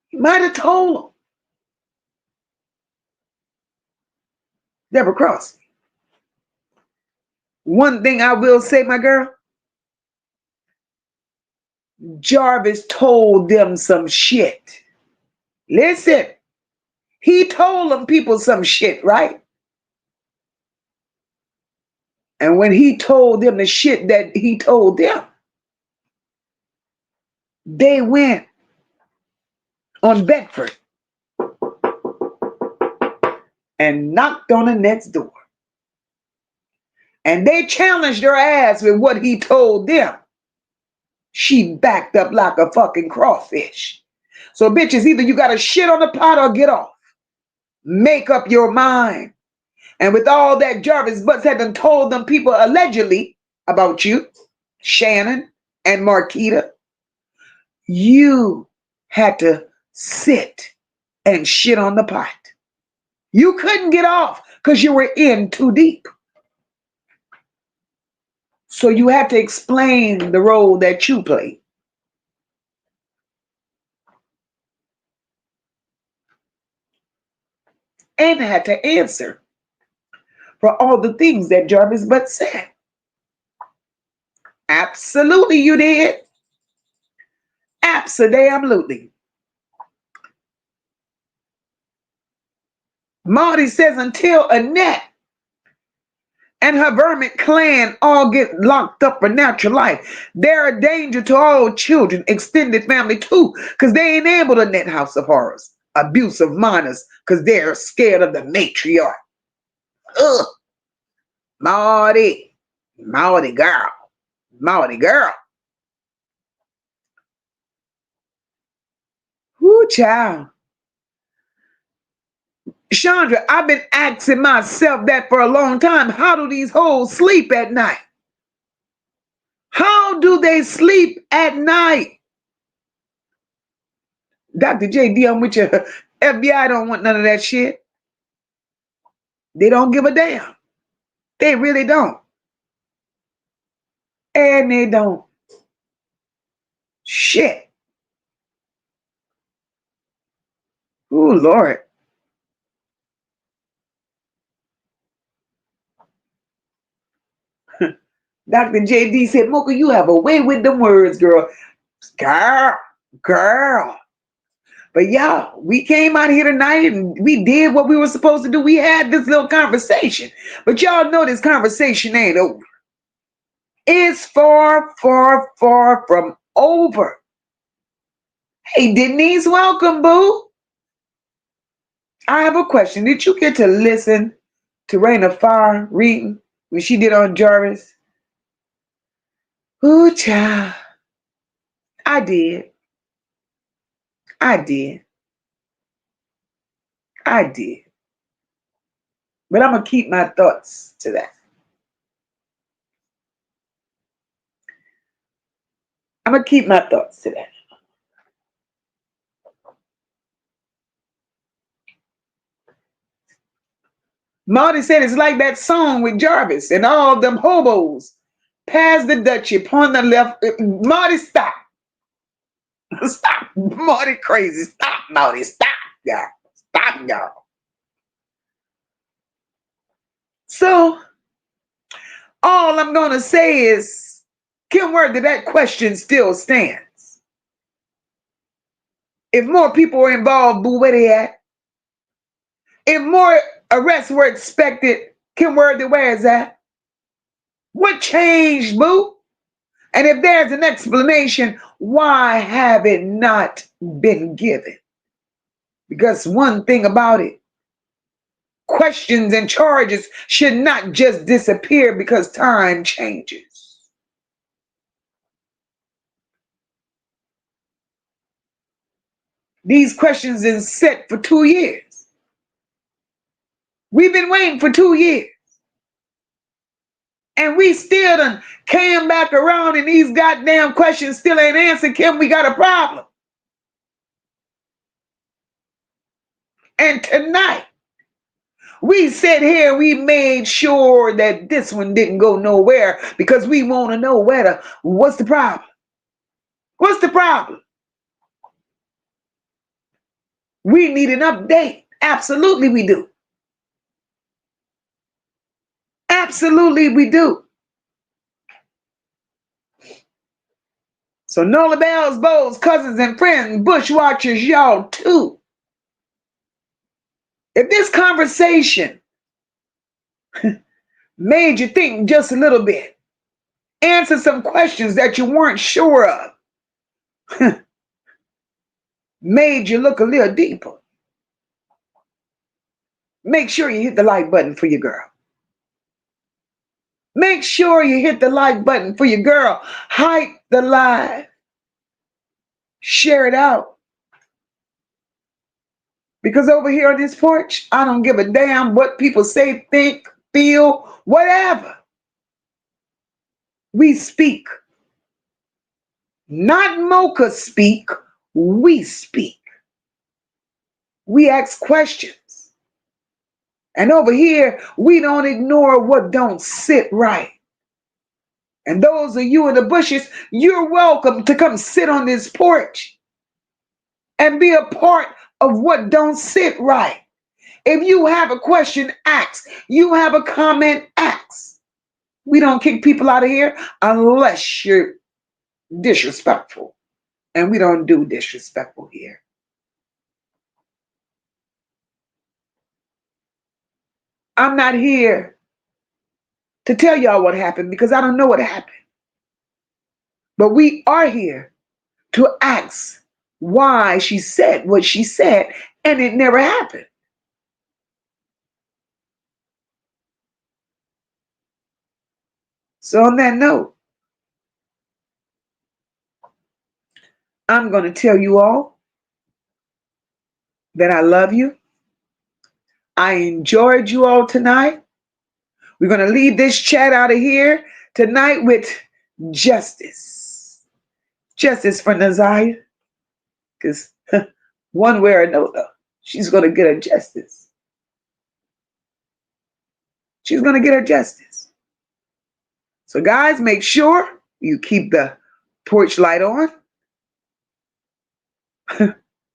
B: he might have told them. Deborah Crosby. One thing I will say, my girl, Jarvis told them some shit. Listen, he told them people some shit, right? And when he told them the shit that he told them, they went on Bedford and knocked on the next door. And they challenged her ass with what he told them. She backed up like a fucking crawfish. So bitches, either you gotta shit on the pot or get off. Make up your mind. And with all that Jarvis Butts had done told them people allegedly about you, Shannon and Marquita, you had to sit and shit on the pot. You couldn't get off because you were in too deep. So you had to explain the role that you played. And had to answer for all the things that Jarvis Butts said. Absolutely you did. Absolutely. Marty says until Annette and her vermin clan all get locked up for natural life, they're a danger to all children, extended family too, because they ain't able to net House of Horrors. Abuse of minors, because they're scared of the matriarch. Ugh. Marty girl. Whoo, child. Chandra, I've been asking myself that for a long time. How do these hoes sleep at night? How do they sleep at night? Dr. JD, I'm with you. FBI don't want none of that shit. They don't give a damn. They really don't. And they don't. Shit. Oh, Lord. Dr. JD said, Mocha, you have a way with them words, girl. Girl. But y'all, we came out here tonight and we did what we were supposed to do. We had this little conversation. But y'all know this conversation ain't over. It's far, far, far from over. Hey, Denise, welcome, boo. I have a question. Did you get to listen to Raina Farr reading when she did on Jarvis? Ooh, child. I did. But I'm going to keep my thoughts to that. Marty said it's like that song with Jarvis and all them hobos. Pass the Dutchie upon the left. Marty, stop. Stop. Marty crazy. Stop, Marty. Stop, y'all. Stop, y'all. So, all I'm going to say is, Kim Worthy, that question still stands. If more people were involved, boo, where they at? If more arrests were expected, Kim Worthy, where is that? What changed, boo? And if there's an explanation, why have it not been given? Because one thing about it, questions and charges should not just disappear because time changes. These questions are set for 2 years. We've been waiting for 2 years. And we still done came back around and these goddamn questions still ain't answered. Kim, we got a problem. And tonight, we sat here, we made sure that this one didn't go nowhere because we want to know what's the problem? What's the problem? We need an update. Absolutely we do. Absolutely we do. So Nola Bells, Bows, cousins and friends, bushwatchers, y'all too. If this conversation made you think just a little bit, answer some questions that you weren't sure of, made you look a little deeper, make sure you hit the like button for your girl. Make sure you hit the like button for your girl. Hype the live. Share it out. Because over here on this porch, I don't give a damn what people say, think, feel, whatever. We speak. Not Moca speak, we speak. We ask questions. And over here, we don't ignore what don't sit right. And those of you in the bushes, you're welcome to come sit on this porch and be a part of what don't sit right. If you have a question, ask. You have a comment, ask. We don't kick people out of here unless you're disrespectful. And we don't do disrespectful here. I'm not here to tell y'all what happened because I don't know what happened. But we are here to ask why she said what she said and it never happened. So on that note, I'm going to tell you all that I love you. I enjoyed you all tonight. We're going to leave this chat out of here tonight with justice. Justice for Naziah. Because one way or another, she's going to get her justice. She's going to get her justice. So guys, make sure you keep the porch light on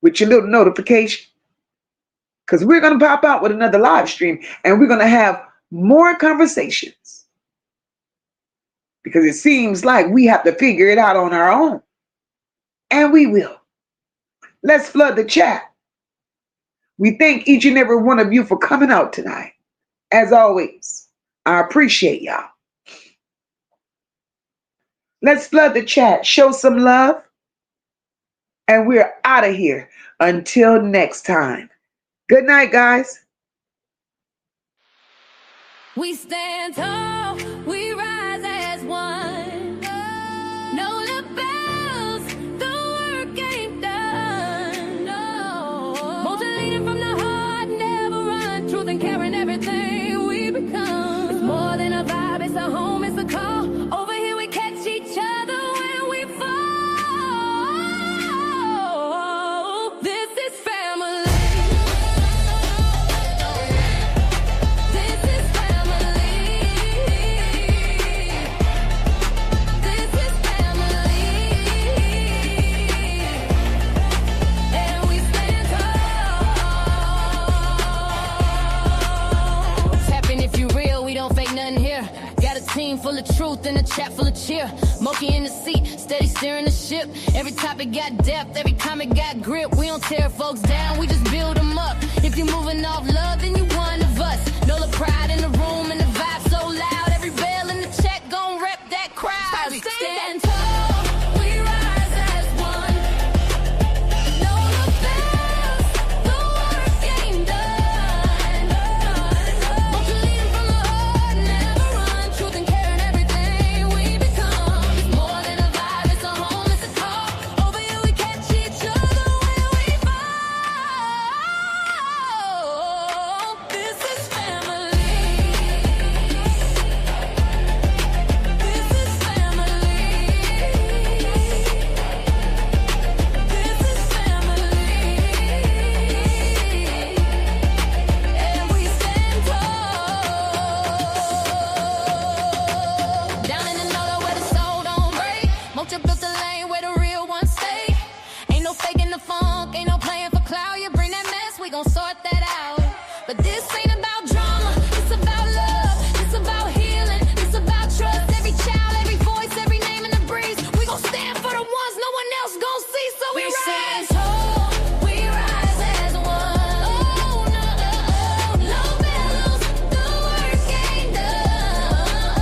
B: with your little notification. Because we're going to pop out with another live stream and we're going to have more conversations. Because it seems like we have to figure it out on our own. And we will. Let's flood the chat. We thank each and every one of you for coming out tonight. As always, I appreciate y'all. Let's flood the chat. Show some love. And we're out of here. Until next time. Good night, guys.
A: We stand tall, we rise as one. No lapels, the work ain't done. No. Motivated from the heart, never run. Truth and care in everything we become. It's more than a vibe, it's a home, it's a call. Over here we catch each other when we fall. This is family. This Moca in the seat, steady steering the ship. Every topic got depth, every comment got grip. We don't tear folks down, we just build them up. If you're moving off love, then you one of us. Know the pride in the room and the vibe so loud. Every bell in the check gon' rep that crowd. Stand tall, we rise as one. Know the bells, the work ain't done. Won't you lead 'em from the heart, never run. Truth and care and everything we become. It's more than a vibe, it's a home, it's a call. Over here we catch each other when we fall. This is family. This is family. This is family. And we stand tall. Down in the north where the soul don't break. Mocha built the lane where the real ones stay. Ain't no faking the funk, ain't no playing for clout. You bring that mess, we gon' sort that out. But this ain't about drama, it's about love. It's about healing, it's about trust. Every child, every voice, every name in the breeze. We gon' stand for the ones no one else gon' see. So we rise tall, we rise as one. Oh no, no bellows, the work ain't done.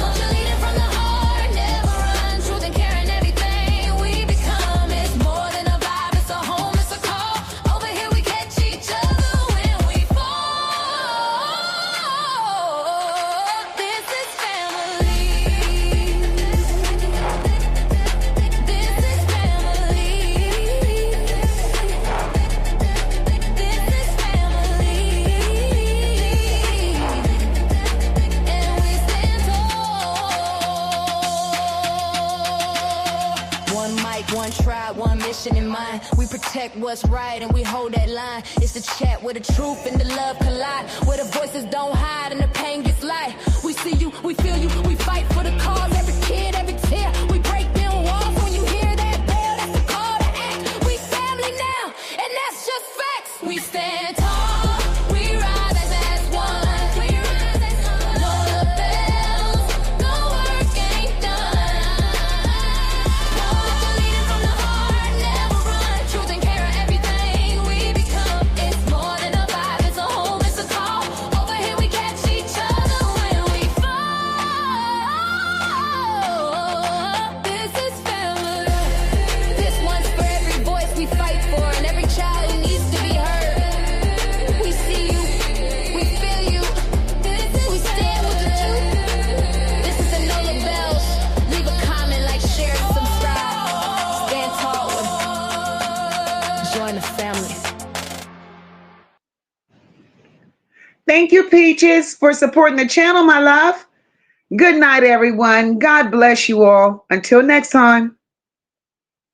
A: Won't you lead it from the heart, never run. Truth and care and everything we become. It's more than a vibe, it's a home, it's a call. Over here we catch each other when we fall. This is family. This is family. This is family. And we stand tall. One mic, one tribe, one mission in mind. We protect what's right and we hold that line. It's the chat where the truth and the love collide. Where the voices don't hide and the pain gets light. We see you, we feel you, we fight for the cause. Every kid, every tear, we break down walls. When you hear that bell, that's the call to act. We family now, and that's just facts. We stand tall, we rise as one. We rise as one. Know the bells, the work ain't done. Won't you lead it from the heart, never run. Truth and care and everything we become. It's more than a vibe, it's a home, it's a call. Over here we catch each other when we fall. This is family. This one's for every voice we fight for and every child who needs to be heard. We see you, we feel you. We stand with the truth. This is the Know the Bells. Leave a comment, like, share, subscribe. Stand tall. Join the family.
B: Thank you, Peaches, for supporting the channel, my love. Good night, everyone. God bless you all. Until next time.